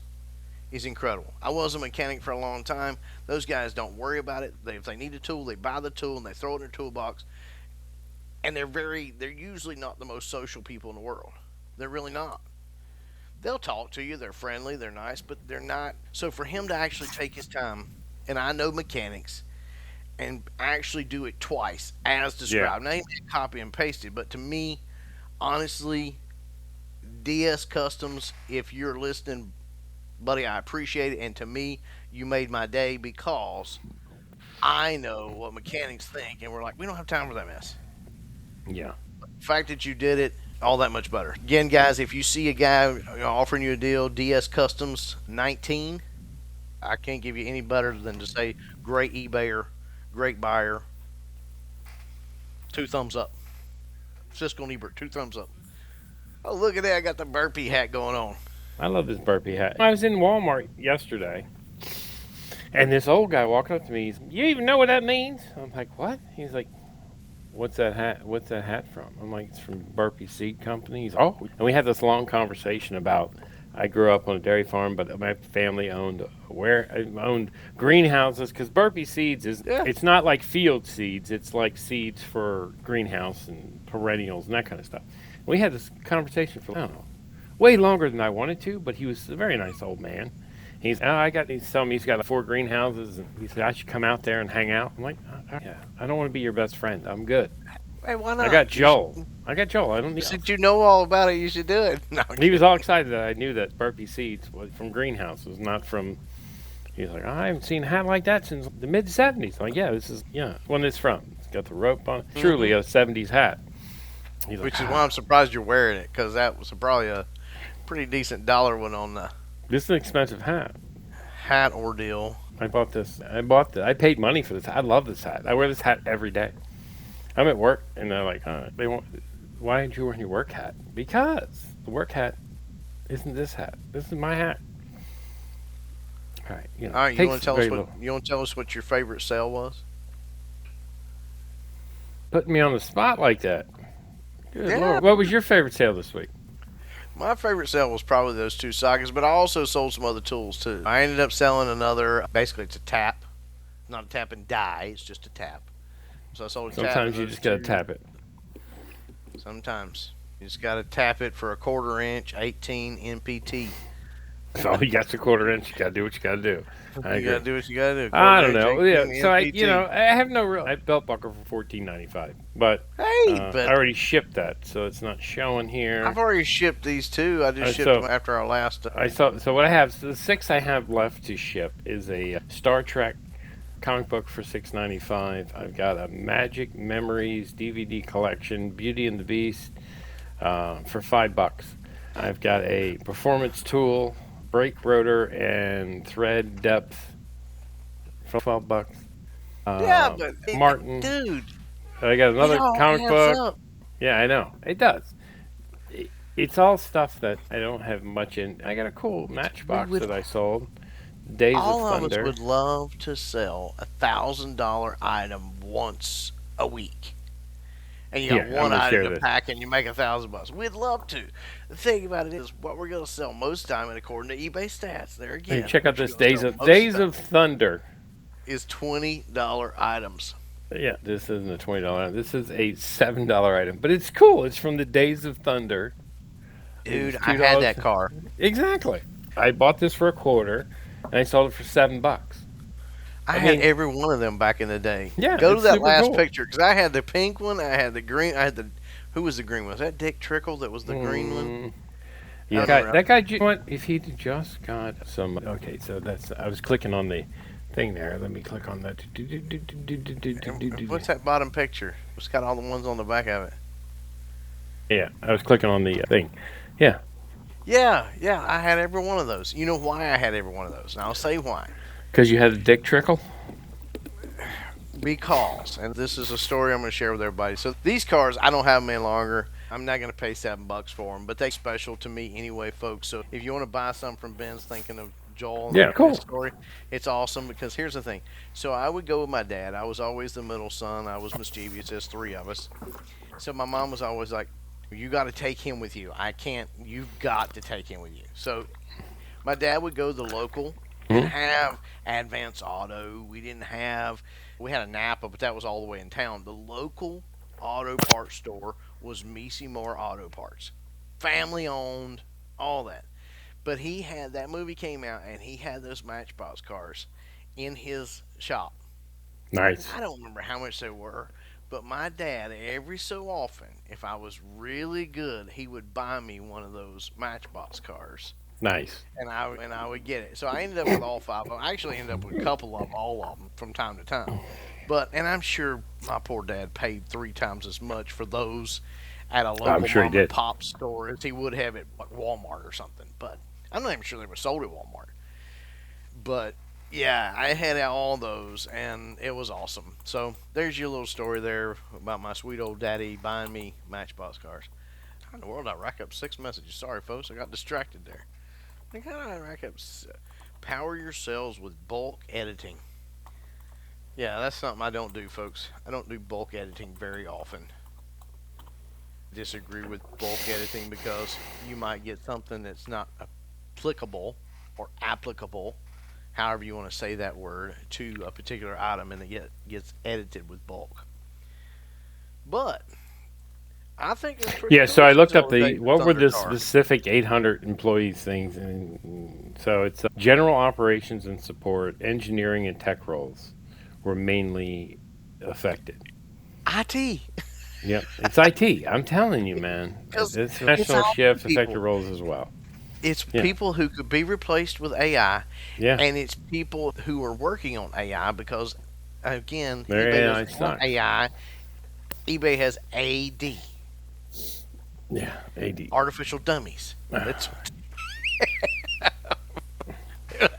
Speaker 2: Is incredible. I was a mechanic for a long time. Those guys don't worry about it. If they need a tool, they buy the tool and they throw it in their toolbox. And they're usually not the most social people in the world. They're really not. They'll talk to you. They're friendly. They're nice, but they're not. So for him to actually take his time, and I know mechanics, and actually do it twice as
Speaker 1: yeah.
Speaker 2: described. Now he did copy and paste it, but to me, honestly, DS Customs, if you're listening, buddy, I appreciate it. And to me, you made my day because I know what mechanics think, and we're like, we don't have time for that mess.
Speaker 1: Yeah.
Speaker 2: The fact that you did it, all that much better. Again, guys, if you see a guy offering you a deal, DS Customs 19, I can't give you any better than to say great eBayer, great buyer, two thumbs up. Cisco and Ebert, two thumbs up. Oh, look at that. I got the burpee hat going on.
Speaker 1: I love this burpee hat. I was in Walmart yesterday, and this old guy walked up to me. You even know what that means? I'm like, what? He's like, what's that hat? What's that hat from? I'm like, it's from Burpee Seed Company. He's and we had this long conversation about. I grew up on a dairy farm, but my family owned owned greenhouses because Burpee Seeds is
Speaker 2: Yeah.
Speaker 1: it's not like field seeds. It's like seeds for greenhouse and perennials and that kind of stuff. We had this conversation for I don't know way longer than I wanted to, but he was a very nice old man. He's telling me he's got 4 greenhouses, and he said I should come out there and hang out. I'm like, yeah, I don't want to be your best friend. I'm good.
Speaker 2: Hey, why
Speaker 1: I
Speaker 2: not?
Speaker 1: got Joel. I got Joel. I don't need.
Speaker 2: Since you know all about it, you should do it. No, I'm
Speaker 1: He was
Speaker 2: kidding.
Speaker 1: all excited that I knew that Burpee Seeds was from greenhouses, not from. He's like, I haven't seen a hat like that since the mid '70s. I'm like, yeah, this is when it's from. It's got the rope on it. Truly a '70s hat. He's like,
Speaker 2: Which is why I'm surprised you're wearing it, because that was probably a pretty decent dollar one on the
Speaker 1: this is an expensive hat.
Speaker 2: hat ordeal.
Speaker 1: I bought this. I paid money for this. I love this hat. I wear this hat every day. I'm at work, and they're like, they want. Why aren't you wearing your work hat? Because the work hat isn't this hat. This is my hat. All right,
Speaker 2: All right, you want
Speaker 1: takes
Speaker 2: to tell us
Speaker 1: very
Speaker 2: what
Speaker 1: little.
Speaker 2: your favorite sale was?
Speaker 1: Putting me on the spot like that. Good
Speaker 2: Yeah,
Speaker 1: Lord. What was your favorite sale this week?
Speaker 2: my favorite sale was probably those two sockets, but I also sold some other tools too. I ended up selling another. Basically, it's a tap, not a tap and die. It's just a tap. So I sold a tap and
Speaker 1: Sometimes you
Speaker 2: those
Speaker 1: just gotta
Speaker 2: two.
Speaker 1: tap it.
Speaker 2: Sometimes you just got to tap it for a 1/4 inch 18 NPT.
Speaker 1: So you got your 1/4 inch. You gotta do what you gotta do. I
Speaker 2: You got
Speaker 1: agree.
Speaker 2: to do what you got to do.
Speaker 1: I
Speaker 2: Quarter
Speaker 1: don't
Speaker 2: inch
Speaker 1: know. Yeah.
Speaker 2: 18
Speaker 1: So
Speaker 2: NPT.
Speaker 1: I have no real. I belt buckle for 14.95, but
Speaker 2: Hey,
Speaker 1: I
Speaker 2: but
Speaker 1: already shipped that, so it's not showing here.
Speaker 2: I've already shipped these two. I just shipped
Speaker 1: So
Speaker 2: them after our last.
Speaker 1: I saw. So what I have, so the 6 I have left to ship is a Star Trek comic book for 6.95. I've got a Magic Memories DVD collection, Beauty and the Beast, for $5. I've got a performance tool, brake rotor, and thread depth for $12.
Speaker 2: Yeah, but
Speaker 1: Martin.
Speaker 2: dude,
Speaker 1: I got
Speaker 2: it
Speaker 1: another
Speaker 2: all
Speaker 1: comic
Speaker 2: adds
Speaker 1: book.
Speaker 2: up.
Speaker 1: Yeah, I know. It does. It's all stuff that I don't have much in. I got a cool
Speaker 2: We
Speaker 1: Matchbox
Speaker 2: would
Speaker 1: that I sold. Days of
Speaker 2: all of us
Speaker 1: Thunder.
Speaker 2: would love to sell $1,000 item once a week. And you got
Speaker 1: Here, I'm
Speaker 2: one
Speaker 1: gonna
Speaker 2: item
Speaker 1: share
Speaker 2: to
Speaker 1: this.
Speaker 2: pack and you make $1,000. We'd love to. The thing about it is what we're gonna sell most time, and according to eBay stats, there
Speaker 1: Hey,
Speaker 2: again,
Speaker 1: check out
Speaker 2: what you're
Speaker 1: this
Speaker 2: gonna sell most
Speaker 1: Days
Speaker 2: time
Speaker 1: of Thunder.
Speaker 2: is $20 items.
Speaker 1: Yeah, this isn't a $20 item. This is a $7 item, but it's cool. It's from the Days of Thunder. It
Speaker 2: Dude,
Speaker 1: was
Speaker 2: I had
Speaker 1: $2.
Speaker 2: that car.
Speaker 1: Exactly. I bought this for a quarter, and I sold it for $7.
Speaker 2: I
Speaker 1: I
Speaker 2: had
Speaker 1: mean,
Speaker 2: every one of them back in the day.
Speaker 1: yeah,
Speaker 2: Go to
Speaker 1: it's
Speaker 2: that
Speaker 1: super
Speaker 2: last
Speaker 1: cool.
Speaker 2: picture because I had the pink one. I had the green. I had the who was the green one? Was that Dick Trickle that was the green one?
Speaker 1: Mm,
Speaker 2: I
Speaker 1: yeah,
Speaker 2: don't remember.
Speaker 1: that guy. What if he just got some? Okay, so that's. I was clicking on the thing there. Let me click on that.
Speaker 2: And what's that bottom picture? It's got all the ones on the back of it.
Speaker 1: Yeah, I was clicking on the thing. Yeah,
Speaker 2: Yeah, yeah, I had every one of those. You know why I had every one of those? And I'll say why.
Speaker 1: because you had a dick trickle.
Speaker 2: Because, and this is a story I'm going to share with everybody. So these cars, I don't have them any longer. I'm not going to pay $7 for them, but they're special to me anyway, folks. So if you want to buy some from Ben's, thinking of Joel and
Speaker 1: Yeah, cool.
Speaker 2: his story, it's awesome because here's the thing. So I would go with my dad. I was always the middle son. I was mischievous. There's three of us. So my mom was always like, "You got to take him with you. I can't. You've got to take him with you." So my dad would go to the local. Didn't have Advance Auto. We had a Napa, but that was all the way in town. The local auto parts store was Misi Moore Auto Parts, family owned, all that. But he had that movie came out, and he had those Matchbox cars in his shop.
Speaker 1: Nice,
Speaker 2: I don't remember how much they were, but my dad, every so often, if I was really good, he would buy me one of those Matchbox cars.
Speaker 1: nice.
Speaker 2: And I would get it. So I ended up with all five of them. I actually ended up with a couple of them, all of them, from time to time. And I'm sure my poor dad paid 3 times as much for those at a local
Speaker 1: sure he
Speaker 2: mom and
Speaker 1: did.
Speaker 2: pop store as he would have at like Walmart or something. But I'm not even sure they were sold at Walmart. But yeah, I had all those, and it was awesome. So there's your little story there about my sweet old daddy buying me Matchbox cars. How in the world did I rack up 6 messages? Sorry, folks, I got distracted there. Like, how do I rack up? Power your sales with bulk editing. Yeah, that's something I don't do, folks. I don't do bulk editing very often. Disagree with bulk editing because you might get something that's not applicable or applicable, however you want to say that word, to a particular item, and it gets edited with bulk. But I think it's pretty
Speaker 1: Yeah,
Speaker 2: cool
Speaker 1: so I
Speaker 2: to
Speaker 1: looked
Speaker 2: sell
Speaker 1: up
Speaker 2: a
Speaker 1: the
Speaker 2: David
Speaker 1: what were
Speaker 2: Thunder
Speaker 1: the
Speaker 2: car.
Speaker 1: specific 800 employees things, and so it's general operations and support, engineering and tech roles were mainly affected.
Speaker 2: IT.
Speaker 1: Yep, it's IT. I'm telling you, man.
Speaker 2: Because
Speaker 1: It's
Speaker 2: it's
Speaker 1: professional
Speaker 2: all
Speaker 1: shifts,
Speaker 2: people.
Speaker 1: affected roles as well.
Speaker 2: It's
Speaker 1: Yeah,
Speaker 2: people who could be replaced with AI,
Speaker 1: yeah.
Speaker 2: and it's people who are working on AI because, again,
Speaker 1: Their
Speaker 2: eBay
Speaker 1: AI
Speaker 2: doesn't have
Speaker 1: sucks.
Speaker 2: AI. eBay has AD,
Speaker 1: Yeah, AD.
Speaker 2: artificial dummies. That's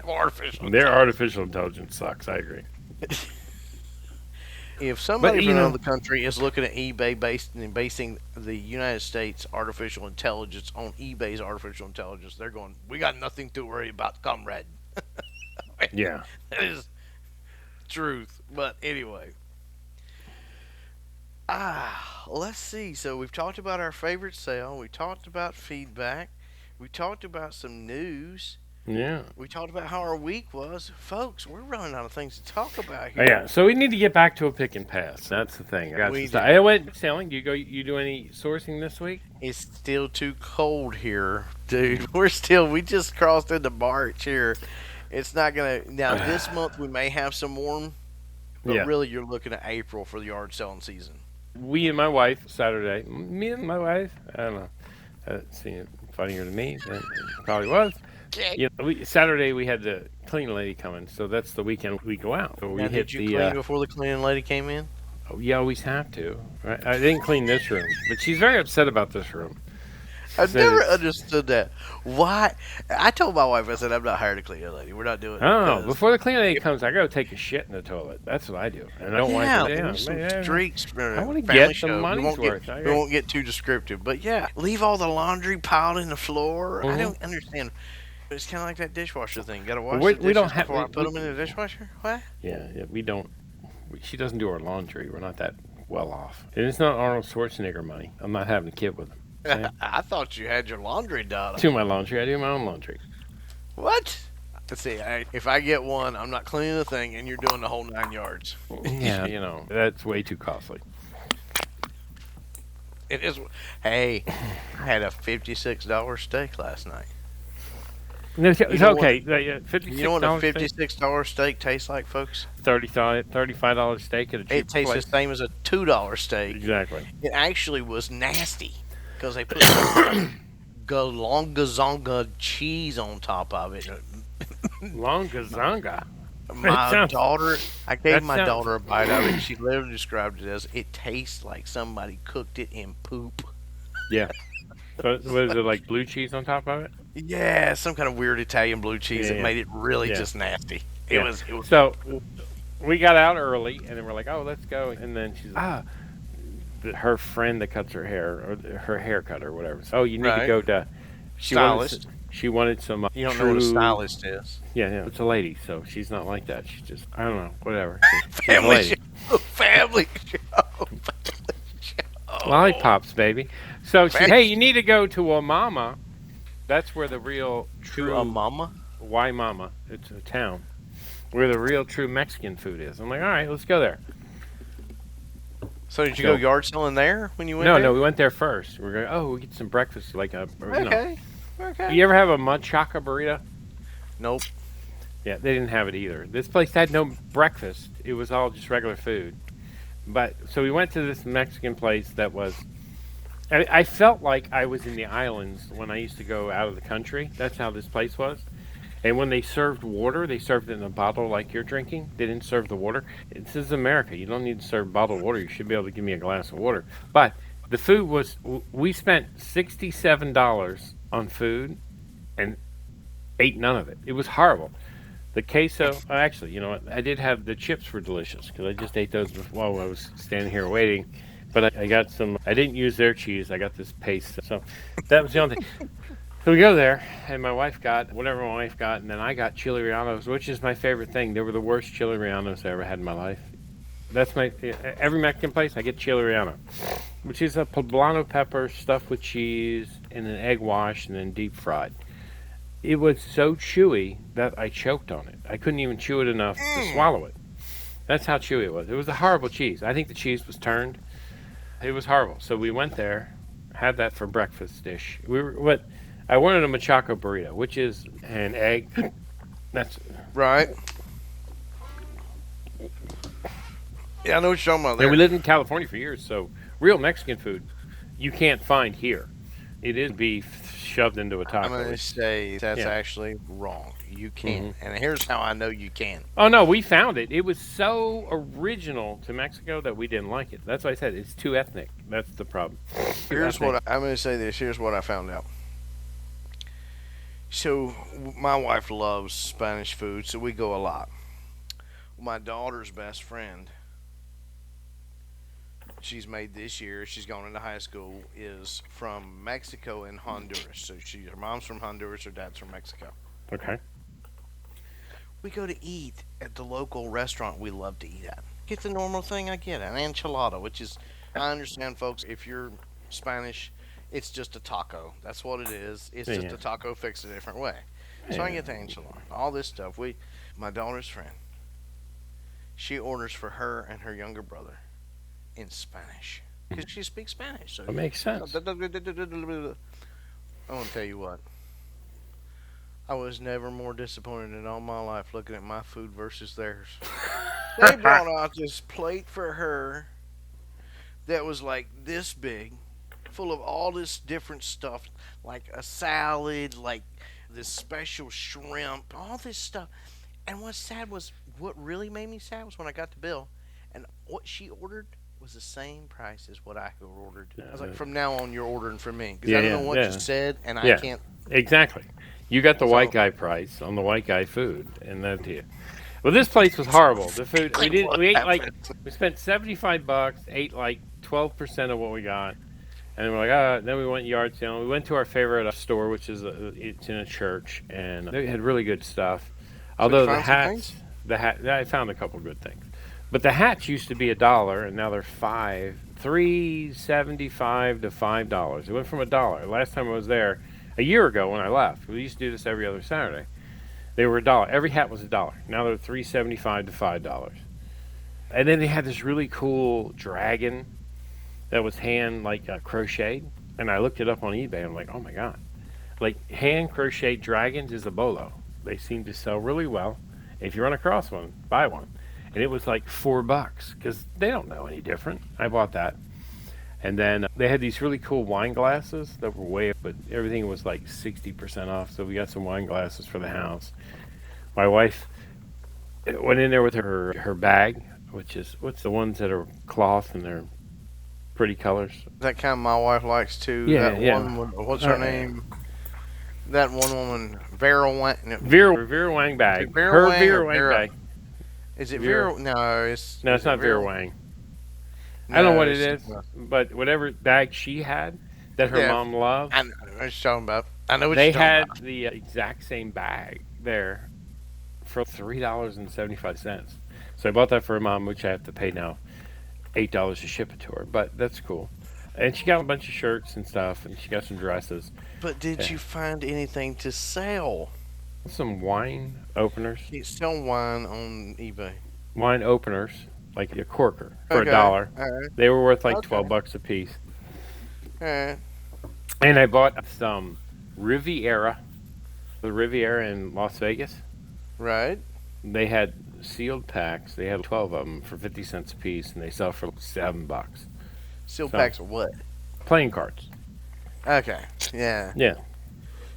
Speaker 2: artificial.
Speaker 1: Their artificial intelligence sucks. I agree.
Speaker 2: If
Speaker 1: But
Speaker 2: somebody from
Speaker 1: you know,
Speaker 2: another country is looking at eBay basing the United States artificial intelligence on eBay's artificial intelligence, they're going, "We got nothing to worry about, comrade."
Speaker 1: yeah.
Speaker 2: That is truth. But anyway, let's see. So we've talked about our favorite sale. We talked about feedback. We talked about some news.
Speaker 1: Yeah.
Speaker 2: We talked about how our week was. Folks, we're running out of things to talk about
Speaker 1: Oh,
Speaker 2: here.
Speaker 1: yeah. So we need to get back to a pick and pass. That's the thing. I got
Speaker 2: We
Speaker 1: some stuff.
Speaker 2: do.
Speaker 1: I went selling. Do you go? You do any sourcing this week?
Speaker 2: It's still too cold here, dude. We just crossed into March here. It's not going to, now this month we may have some warm, but
Speaker 1: Yeah.
Speaker 2: really you're looking at April for the yard selling season.
Speaker 1: We and my wife Saturday. Me and my wife. I don't know. That seemed funnier to me than it probably was.
Speaker 2: Okay.
Speaker 1: You know, Saturday we had the cleaning lady coming, so that's the weekend we go out. So we
Speaker 2: Now,
Speaker 1: hit
Speaker 2: did you
Speaker 1: the.
Speaker 2: clean before the cleaning lady came in?
Speaker 1: You always have to. Right? I didn't clean this room, but she's very upset about this room. She
Speaker 2: I've
Speaker 1: said
Speaker 2: never
Speaker 1: it's.
Speaker 2: understood that. Why? I told my wife, I said, I'm not hired a cleaner lady. We're not doing it
Speaker 1: Oh,
Speaker 2: because,
Speaker 1: before the cleaning lady comes, I go take a shit in the toilet. That's what I do, and I don't wipe
Speaker 2: yeah,
Speaker 1: it
Speaker 2: leave
Speaker 1: down.
Speaker 2: some
Speaker 1: Man,
Speaker 2: streaks for
Speaker 1: I
Speaker 2: a
Speaker 1: want to
Speaker 2: family
Speaker 1: get the
Speaker 2: show.
Speaker 1: money's worth.
Speaker 2: We won't get too descriptive, but yeah, leave all the laundry piled in the floor. I
Speaker 1: Mhm.
Speaker 2: don't understand. It's kind of like that dishwasher thing. Got to wash the
Speaker 1: We don't
Speaker 2: dishes
Speaker 1: have.
Speaker 2: before I put them in the dishwasher. What?
Speaker 1: Yeah, we don't. She doesn't do our laundry. We're not that well off, and it's not Arnold Schwarzenegger money. I'm not having a kid with him. Saying
Speaker 2: I thought you had your laundry done.
Speaker 1: do my laundry. I do my own laundry.
Speaker 2: What? Let's see. If I get one, I'm not cleaning the thing, and you're doing the whole 9 yards.
Speaker 1: Yeah, that's way too costly.
Speaker 2: It is. Hey, I had a $56 steak last night.
Speaker 1: It's
Speaker 2: You know what?
Speaker 1: okay. $56
Speaker 2: You know what a
Speaker 1: steak,
Speaker 2: $56 steak tastes like, folks?
Speaker 1: $35 steak at a cheap
Speaker 2: It tastes the
Speaker 1: place.
Speaker 2: same as a $2 steak.
Speaker 1: Exactly.
Speaker 2: It actually was nasty because they put some galongazonga cheese on top of it.
Speaker 1: Longazanga. That
Speaker 2: My
Speaker 1: sounds.
Speaker 2: daughter, I gave
Speaker 1: That
Speaker 2: my
Speaker 1: sounds.
Speaker 2: daughter a bite of it. She literally described it as it tastes like somebody cooked it in poop.
Speaker 1: Yeah. So was it like blue cheese on top of it?
Speaker 2: Yeah, some kind of weird Italian blue cheese
Speaker 1: Yeah,
Speaker 2: that
Speaker 1: yeah,
Speaker 2: made it really
Speaker 1: yeah,
Speaker 2: just nasty. It
Speaker 1: yeah.
Speaker 2: was. It was.
Speaker 1: So we got out early, and then we're like, "Oh, let's go." And then she's her friend that cuts her hair, or her haircut, or whatever. So, oh, you need to
Speaker 2: Right.
Speaker 1: go to. She wanted.
Speaker 2: Stylist.
Speaker 1: She wanted some
Speaker 2: You don't know what a
Speaker 1: true.
Speaker 2: stylist is.
Speaker 1: Yeah. It's a lady, so she's not like that. She's just. I don't know. Whatever. She's a
Speaker 2: Family
Speaker 1: lady.
Speaker 2: show. Family show.
Speaker 1: Lollipops, baby. So she,
Speaker 2: Family
Speaker 1: hey, you need to go to Wamama. That's where the real
Speaker 2: to a
Speaker 1: true
Speaker 2: mama.
Speaker 1: Waimama. It's a town where the real true Mexican food is. I'm like, all right, let's go there.
Speaker 2: So did you
Speaker 1: So-
Speaker 2: go yard selling there when you went
Speaker 1: No,
Speaker 2: there?
Speaker 1: no, we went there first. We're going. Oh, we get some breakfast, like
Speaker 2: Okay. Okay.
Speaker 1: You ever have a machaca burrito?
Speaker 2: Nope.
Speaker 1: Yeah, they didn't have it either. This place had no breakfast. It was all just regular food. But so we went to this Mexican place that was. I felt like I was in the islands when I used to go out of the country. That's how this place was. And when they served water, they served it in a bottle like you're drinking. They didn't serve the water. This is America. You don't need to serve bottled water. You should be able to give me a glass of water. But the food was, we spent $67 on food and ate none of it. It was horrible. The queso, actually, you know what? I did have the chips were delicious because I just ate those while I was standing here waiting. But I got some, I didn't use their cheese. I got this paste. So that was the only thing. So we go there, and my wife got whatever my wife got, and then I got chili rellenos, which is my favorite thing. They were the worst chili rellenos I ever had in my life. That's my every Mexican place I get chili relleno, which is a poblano pepper stuffed with cheese and an egg wash and then deep fried. It was so chewy that I choked on it. I couldn't even chew it enough to swallow it. That's how chewy it was. It was a horrible cheese. I think the cheese was turned. It was horrible. So we went there, had that for breakfast dish. What I wanted a machaca burrito, which is an egg. That's
Speaker 2: Right. Yeah, I know what you're talking about
Speaker 1: and
Speaker 2: there.
Speaker 1: we lived in California for years, so real Mexican food you can't find here. It is beef shoved into a
Speaker 2: I'm
Speaker 1: taco.
Speaker 2: going to say that's
Speaker 1: Yeah.
Speaker 2: actually wrong. You can. And here's how I know you can.
Speaker 1: Oh no, we found it. It was so original to Mexico that we didn't like it. That's why I said it's too ethnic. That's the problem.
Speaker 2: Here's what I'm going to say this. Here's what I found out. So, my wife loves Spanish food, so we go a lot. My daughter's best friend, she's made this year, she's gone into high school, is from Mexico and Honduras. So, her mom's from Honduras, her dad's from Mexico.
Speaker 1: Okay.
Speaker 2: We go to eat at the local restaurant we love to eat at. Get the normal thing I get, an enchilada, which is, I understand, folks, if you're Spanish, it's just a taco. That's what it is. It's just
Speaker 1: Yeah.
Speaker 2: a taco fixed a different way. So I get the enchilada, all this stuff. My daughter's friend, she orders for her and her younger brother in Spanish because she speaks Spanish. So
Speaker 1: That makes sense.
Speaker 2: I'm gonna tell you what. I was never more disappointed in all my life looking at my food versus theirs. They brought out this plate for her that was like this big, full of all this different stuff, like a salad, like this special shrimp, all this stuff. And what really made me sad was when I got the bill, and what she ordered was the same price as what I had ordered. I was like,
Speaker 1: Uh,
Speaker 2: from now on, you're ordering from me because
Speaker 1: yeah,
Speaker 2: I don't know
Speaker 1: yeah,
Speaker 2: what you
Speaker 1: yeah,
Speaker 2: said, and I
Speaker 1: yeah.
Speaker 2: can't.
Speaker 1: Exactly. You got the white
Speaker 2: So
Speaker 1: guy price on the white guy food, and that to you. Well, this place was horrible. The food we did
Speaker 2: what
Speaker 1: we ate like
Speaker 2: happened?
Speaker 1: we spent $75, ate like 12% of what we got, and then we're like, ah. Then we went yard sale. We went to our favorite store, which is it's in a church, and they had really good stuff.
Speaker 2: So you
Speaker 1: Although
Speaker 2: find some things?
Speaker 1: the hat, I found a couple good things, but the hats used to be $1, and now they're 3.75 to $5. It went from $1. Last time I was there, a year ago when I left, we used to do this every other Saturday. They were $1. Every hat was $1. Now they're 3.75 to $5. And then they had this really cool dragon that was hand like crocheted. And I looked it up on eBay. I'm like, oh my god, like hand crocheted dragons is a bolo. They seem to sell really well. If you run across one, buy one. And it was like $4 because they don't know any different. I bought that. And then they had these really cool wine glasses that were way up, but everything was like 60% off. So we got some wine glasses for the house. My wife went in there with her bag, which is what's the ones that are cloth and they're pretty colors.
Speaker 2: That kind of my wife likes too.
Speaker 1: Yeah,
Speaker 2: That
Speaker 1: yeah.
Speaker 2: one, what's her name? That one woman, Vera Wang. No,
Speaker 1: Vera Wang
Speaker 2: is it
Speaker 1: bag.
Speaker 2: Vera
Speaker 1: Her
Speaker 2: Wang or
Speaker 1: Vera Wang
Speaker 2: Vera?
Speaker 1: bag.
Speaker 2: Is it
Speaker 1: Vera.
Speaker 2: Vera? No,
Speaker 1: No, it's
Speaker 2: is it
Speaker 1: not Vera
Speaker 2: Vera?
Speaker 1: Wang. I don't know
Speaker 2: No,
Speaker 1: what it
Speaker 2: it's
Speaker 1: is, but whatever bag she had that her
Speaker 2: yeah.
Speaker 1: mom loved,
Speaker 2: I know what you're talking about. I know what
Speaker 1: they
Speaker 2: you're talking
Speaker 1: had
Speaker 2: about.
Speaker 1: the exact same bag there for $3.75. So I bought that for her mom, which I have to pay now $8 to ship it to her. But that's cool. And she got a bunch of shirts and stuff, and she got some dresses.
Speaker 2: But did
Speaker 1: Yeah.
Speaker 2: you find anything to sell?
Speaker 1: Some wine openers.
Speaker 2: You sell wine on eBay.
Speaker 1: Wine openers, like a corker for a
Speaker 2: Okay.
Speaker 1: dollar.
Speaker 2: All right.
Speaker 1: They were worth like
Speaker 2: Okay.
Speaker 1: $12 a piece.
Speaker 2: All right.
Speaker 1: And I bought some Riviera, the Riviera in Las Vegas.
Speaker 2: Right.
Speaker 1: They had sealed packs. They had 12 of them for 50 cents a piece, and they sell for $7.
Speaker 2: Steel
Speaker 1: So
Speaker 2: packs of what?
Speaker 1: playing cards.
Speaker 2: Okay. Yeah.
Speaker 1: Yeah,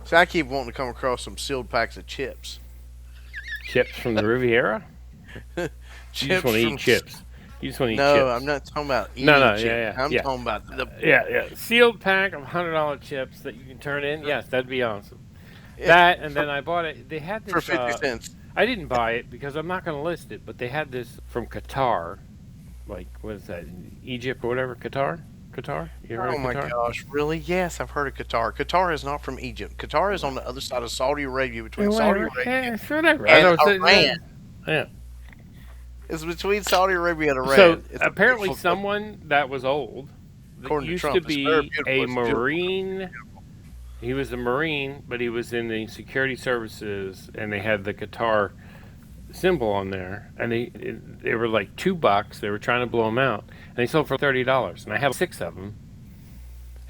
Speaker 2: So I keep wanting to come across some sealed packs of chips.
Speaker 1: chips from the Riviera. You just
Speaker 2: Chips
Speaker 1: want to
Speaker 2: from.
Speaker 1: eat chips. You just want to eat
Speaker 2: No,
Speaker 1: chips.
Speaker 2: I'm not talking about eating
Speaker 1: No, no,
Speaker 2: chips.
Speaker 1: yeah, yeah,
Speaker 2: I'm
Speaker 1: yeah.
Speaker 2: talking about the.
Speaker 1: Yeah. Sealed pack of $100 chips that you can turn in. Yes, that'd be awesome.
Speaker 2: Yeah,
Speaker 1: That, and then I bought it. They had
Speaker 2: for
Speaker 1: this.
Speaker 2: 50 cents.
Speaker 1: I didn't buy it because I'm not going to list it, but they had this from Qatar. Like, what is that? Egypt or whatever? Qatar? Qatar? You heard
Speaker 2: Oh
Speaker 1: of
Speaker 2: my
Speaker 1: Qatar?
Speaker 2: gosh, really? Yes, I've heard of Qatar. Qatar is not from Egypt. Qatar is on the other side of Saudi Arabia, between Saudi
Speaker 1: Whatever.
Speaker 2: Arabia
Speaker 1: Yeah, it's whatever. I
Speaker 2: and
Speaker 1: know.
Speaker 2: Iran.
Speaker 1: Yeah.
Speaker 2: It's between Saudi Arabia and Iran.
Speaker 1: So
Speaker 2: It's a
Speaker 1: apparently,
Speaker 2: beautiful country.
Speaker 1: someone that was old that
Speaker 2: According to
Speaker 1: used
Speaker 2: Trump,
Speaker 1: to
Speaker 2: it's very
Speaker 1: be
Speaker 2: beautiful.
Speaker 1: a
Speaker 2: It's beautiful.
Speaker 1: Marine. He was a Marine, but he was in the security services, and they had the Qatar symbol on there, and they were like $2. They were trying to blow them out, and they sold for $30, and I have 6 of them.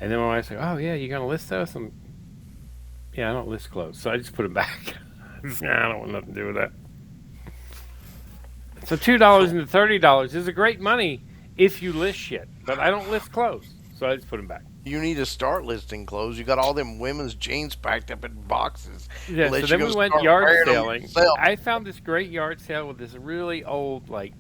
Speaker 1: And then my wife's like, "Oh yeah, you gonna list those?" Yeah, I don't list clothes, so I just put them back. Nah, I don't want nothing to do with that. So $2 into $30 is a great money if you list shit, but I don't list clothes, so I just put them back.
Speaker 2: You need to start listing clothes. You got all them women's jeans packed up in boxes.
Speaker 1: Yeah,
Speaker 2: Let
Speaker 1: so
Speaker 2: you
Speaker 1: then
Speaker 2: go
Speaker 1: we went
Speaker 2: start
Speaker 1: yard
Speaker 2: wearing 'em
Speaker 1: selling.
Speaker 2: yourself.
Speaker 1: I found this great yard sale with this really old, like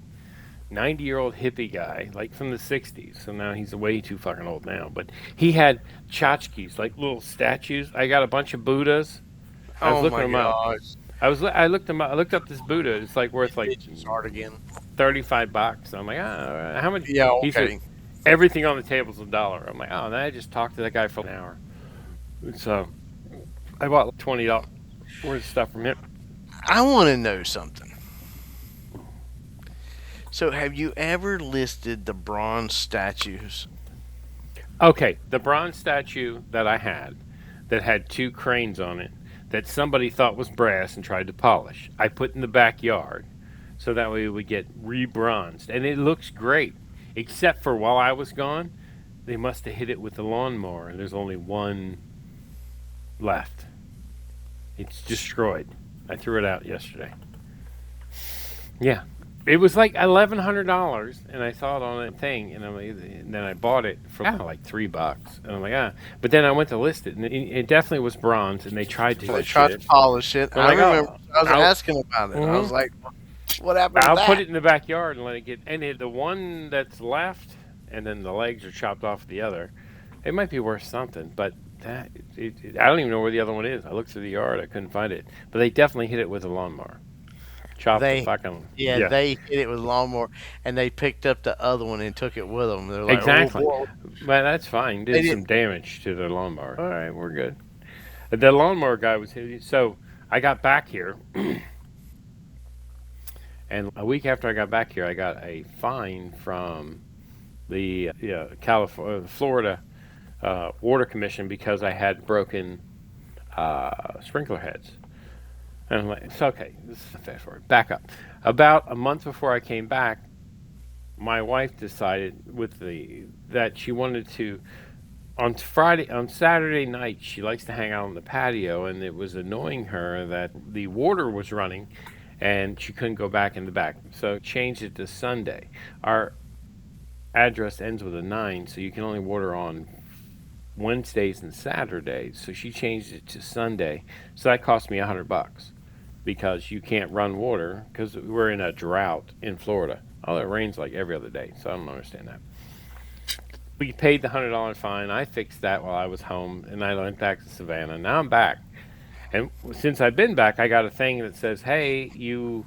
Speaker 1: 90-year-old hippie guy, like from the 60s. So now he's way too fucking old now. But he had tchotchkes, like little statues. I got a bunch of Buddhas. I was
Speaker 2: Oh
Speaker 1: looking
Speaker 2: my
Speaker 1: them up.
Speaker 2: gosh.
Speaker 1: I looked them up. I looked up this Buddha. It's like worth like
Speaker 2: Bitches hard again.
Speaker 1: $35. I'm like, how much?
Speaker 2: Yeah,
Speaker 1: He said
Speaker 2: okay.
Speaker 1: everything on the table's $1. I'm like, oh, and I just talked to that guy for an hour. So I bought $20 worth of stuff from him.
Speaker 2: I want to know something. So, have you ever listed the bronze statues?
Speaker 1: Okay, the bronze statue that I had that had 2 cranes on it that somebody thought was brass and tried to polish, I put in the backyard so that way it would get re-bronzed. And it looks great, except for while I was gone, they must have hit it with the lawnmower and there's only one left. It's destroyed. I threw it out yesterday. Yeah. It was like $1,100, and I saw it on a thing, and then I bought it for like $3, and I'm like, ah. But then I went to list it, and it definitely was bronze, and they tried to
Speaker 2: They
Speaker 1: polish
Speaker 2: tried to
Speaker 1: it.
Speaker 2: polish it.
Speaker 1: I'm
Speaker 2: I
Speaker 1: like, oh,
Speaker 2: remember I was
Speaker 1: I'll-
Speaker 2: asking about it. I was
Speaker 1: Mhm.
Speaker 2: like, what happened to
Speaker 1: I'll
Speaker 2: that?
Speaker 1: put it in the backyard and let it get. And the one that's left, and then the legs are chopped off the other, it might be worth something. But I don't even know where the other one is. I looked through the yard, I couldn't find it. But they definitely hit it with a lawnmower. Chopped the
Speaker 2: They,
Speaker 1: fucking
Speaker 2: yeah,
Speaker 1: yeah.
Speaker 2: they hit it with a lawnmower, and they picked up the other one and took it with them. They're like, "Oh
Speaker 1: Exactly.
Speaker 2: boy,
Speaker 1: But that's fine.
Speaker 2: they
Speaker 1: Did some
Speaker 2: didn't."
Speaker 1: damage to their lawnmower. All right, we're good. The lawnmower guy was here. So I got back here, and a week after I got back here, I got a fine from the California, Florida Water Commission because I had broken sprinkler heads. And I'm like, it's okay. This is fast forward. Back up. About a month before I came back, my wife decided with the that she wanted to on Saturday night she likes to hang out on the patio, and it was annoying her that the water was running and she couldn't go back in the back, so changed it to Sunday. Our address ends with a 9, so you can only water on Wednesdays and Saturdays, so she changed it to Sunday. So that cost me $100 because you can't run water because we're in a drought in Florida. Oh, it rains like every other day, so I don't understand that. We paid the $100 fine. I fixed that while I was home, and I went back to Savannah. Now I'm back, and since I've been back, I got a thing that says, "Hey, you."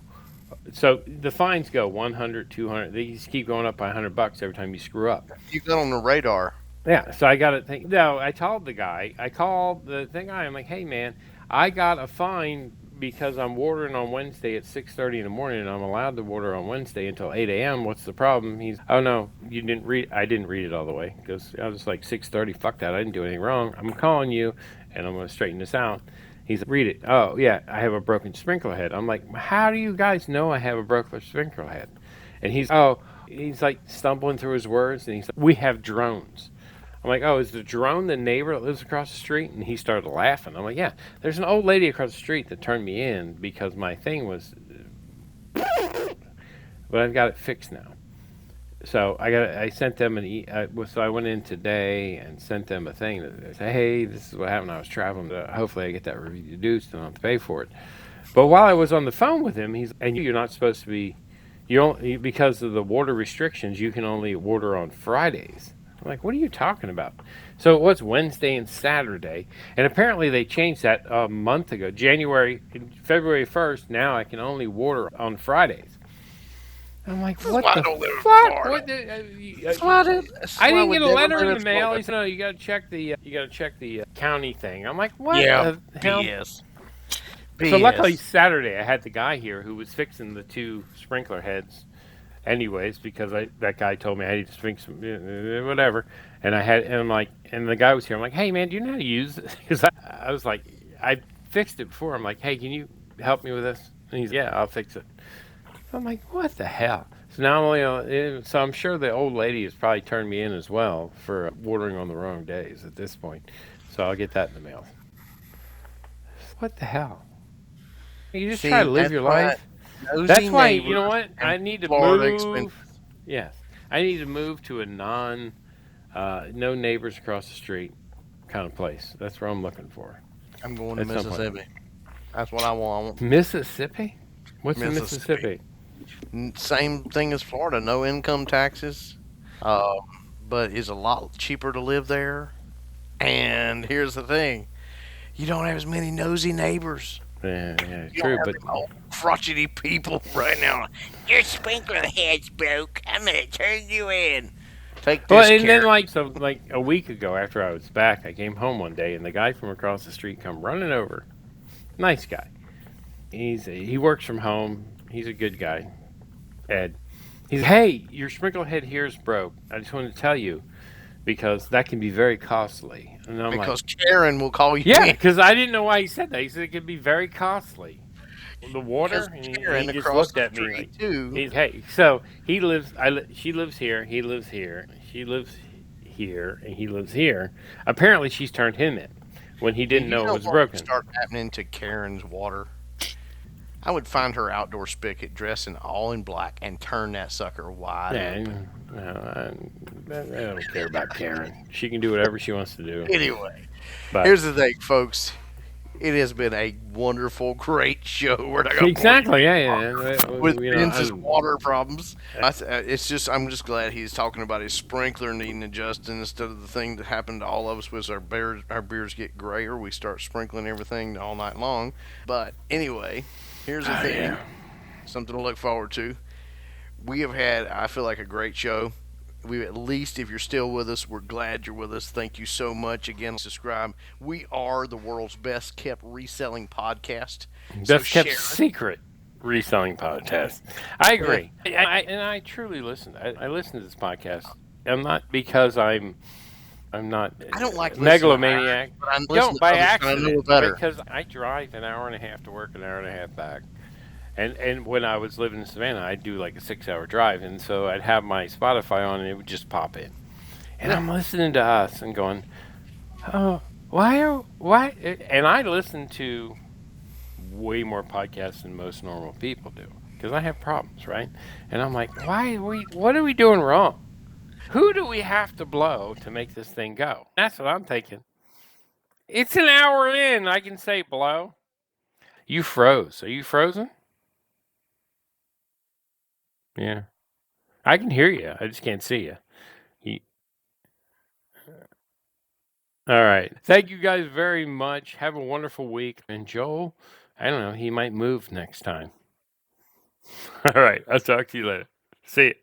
Speaker 1: So the fines go 100, 200. They just keep going up by $100 every time you screw up.
Speaker 2: You got on the radar.
Speaker 1: Yeah, so I got to think. No, I told the guy. I called the thing guy. I'm like, "Hey, man, I got a fine because I'm watering on Wednesday at 6:30 in the morning, and I'm allowed to water on Wednesday until 8 a.m. What's the problem?" He's, "Oh no, you didn't read. I didn't read it all the way because I was like 6:30. Fuck that. I didn't do anything wrong. I'm calling you, and I'm going to straighten this out." He's like, "Read it." "Oh yeah, I have a broken sprinkler head." I'm like, "How do you guys know I have a broken sprinkler head?" And he's like stumbling through his words, and he's like, "We have drones." I'm like, "Oh, is the drone the neighbor that lives across the street?" And he started laughing. I'm like, "Yeah, there's an old lady across the street that turned me in because my thing was, but I've got it fixed now." So I sent them so I went in today and sent them a thing that said, "Hey, this is what happened. I was traveling. Hopefully I get that reduced and I don't have to pay for it." But while I was on the phone with him, and you're not supposed to be, because of the water restrictions, you can only water on Fridays. I'm like, "What are you talking about?" So it was Wednesday and Saturday, and apparently they changed that a month ago, February 1st. Now I can only water on Fridays. I'm like,
Speaker 2: That's
Speaker 1: "What
Speaker 2: why I
Speaker 1: the
Speaker 2: don't live in
Speaker 1: fuck?
Speaker 2: Florida.
Speaker 1: What
Speaker 2: That's why that's
Speaker 1: I
Speaker 2: why I
Speaker 1: didn't
Speaker 2: would
Speaker 1: get a
Speaker 2: never
Speaker 1: letter
Speaker 2: live
Speaker 1: in
Speaker 2: in
Speaker 1: the mail."
Speaker 2: Florida.
Speaker 1: He said, "No, you got to check the county thing." I'm like, "What
Speaker 2: Yeah,
Speaker 1: the hell?"
Speaker 2: BS.
Speaker 1: So luckily
Speaker 2: BS.
Speaker 1: Saturday I had the guy here who was fixing the two sprinkler heads anyways because that guy told me I need to fix some whatever, and I'm like, and the guy was here. I'm like, "Hey man, do you know how to use this?" Because I was like, I fixed it before. I'm like, "Hey, can you help me with this?" And he's, "Yeah, I'll fix it." I'm like, "What the hell?" So now I'm only so I'm sure the old lady has probably turned me in as well for watering on the wrong days at this point. So I'll get that in the mail. What the hell? You just try
Speaker 2: See,
Speaker 1: to live
Speaker 2: that's
Speaker 1: your
Speaker 2: why
Speaker 1: life.
Speaker 2: nosy
Speaker 1: That's why, you know
Speaker 2: neighbors
Speaker 1: what?
Speaker 2: in
Speaker 1: I need to
Speaker 2: Florida
Speaker 1: move.
Speaker 2: expensive.
Speaker 1: Yes. I need to move to a no neighbors across the street kind of place. That's where I'm looking for
Speaker 2: I'm going to
Speaker 1: at some point.
Speaker 2: Mississippi. That's what I want. I want
Speaker 1: Mississippi? What's in
Speaker 2: Mississippi.
Speaker 1: Mississippi?
Speaker 2: Same thing as Florida. No income taxes, uh, but it's a lot cheaper to live there. And here's the thing: you don't have as many nosy neighbors.
Speaker 1: Yeah,
Speaker 2: You don't
Speaker 1: true.
Speaker 2: have
Speaker 1: But
Speaker 2: them old crotchety people right now. Your sprinkler head's broke. I'm gonna turn you in. Take
Speaker 1: well,
Speaker 2: this,
Speaker 1: and then
Speaker 2: Karen.
Speaker 1: like a week ago after I was back, I came home one day and the guy from across the street come running over. Nice guy. He works from home. He's a good guy. Ed. He's, "Hey, your sprinkler head here is broke. I just wanted to tell you because that can be very costly." And I'm like,
Speaker 2: Because Karen will call you
Speaker 1: "Yeah,"
Speaker 2: in.
Speaker 1: because I didn't know why he said that. He said it could be very costly. The water,
Speaker 2: Because
Speaker 1: and he
Speaker 2: Karen
Speaker 1: just
Speaker 2: across
Speaker 1: looked
Speaker 2: the
Speaker 1: at me like,
Speaker 2: street too.
Speaker 1: hey, so he lives, she lives here, he lives here, she lives here, and he lives here. Apparently, she's turned him in when he
Speaker 2: Do
Speaker 1: didn't
Speaker 2: you
Speaker 1: know it
Speaker 2: know
Speaker 1: was
Speaker 2: what would
Speaker 1: broken.
Speaker 2: start happening to Karen's water? I would find her outdoor spigot dressing all in black and turn that sucker wide
Speaker 1: Yeah,
Speaker 2: open.
Speaker 1: I don't care about Karen. She can do whatever she wants to do.
Speaker 2: Anyway,
Speaker 1: But
Speaker 2: here's the thing, folks. It has been a wonderful, great show. We're not gonna bore you
Speaker 1: Exactly. Yeah.
Speaker 2: with
Speaker 1: You know,
Speaker 2: Vince's water problems. It's just I'm just glad he's talking about his sprinkler needing adjusting instead of the thing that happened to all of us was our beers get grayer. We start sprinkling everything all night long. But anyway, here's the
Speaker 1: oh,
Speaker 2: thing,
Speaker 1: yeah.
Speaker 2: something to look forward to. We have had, I feel like, a great show. We at least, if you're still with us, we're glad you're with us. Thank you so much. Again, subscribe. We are the world's best kept reselling podcast. So
Speaker 1: Best kept
Speaker 2: share
Speaker 1: secret reselling podcast. I
Speaker 2: it.
Speaker 1: agree. I truly listen. I listen to this podcast. I'm not because I'm not
Speaker 2: I don't like listening to
Speaker 1: megalomaniac.
Speaker 2: ours, but I listen
Speaker 1: Don't
Speaker 2: to
Speaker 1: by
Speaker 2: others and I know
Speaker 1: accident
Speaker 2: it better.
Speaker 1: because I drive an hour and a half to work, an hour and a half back. And when I was living in Savannah, I'd do like a 6 hour drive, and so I'd have my Spotify on, and it would just pop in, and
Speaker 2: Yeah,
Speaker 1: I'm listening to us and going, oh, why? And I listen to way more podcasts than most normal people do because I have problems, right? And I'm like, why are we? What are we doing wrong? Who do we have to blow to make this thing go? That's what I'm thinking. It's an hour in. I can say blow. You froze. Are you frozen? Yeah. I can hear you. I just can't see you. you All right. Thank you guys very much. Have a wonderful week. And Joel, I don't know, he might move next time. All right. I'll talk to you later. See you.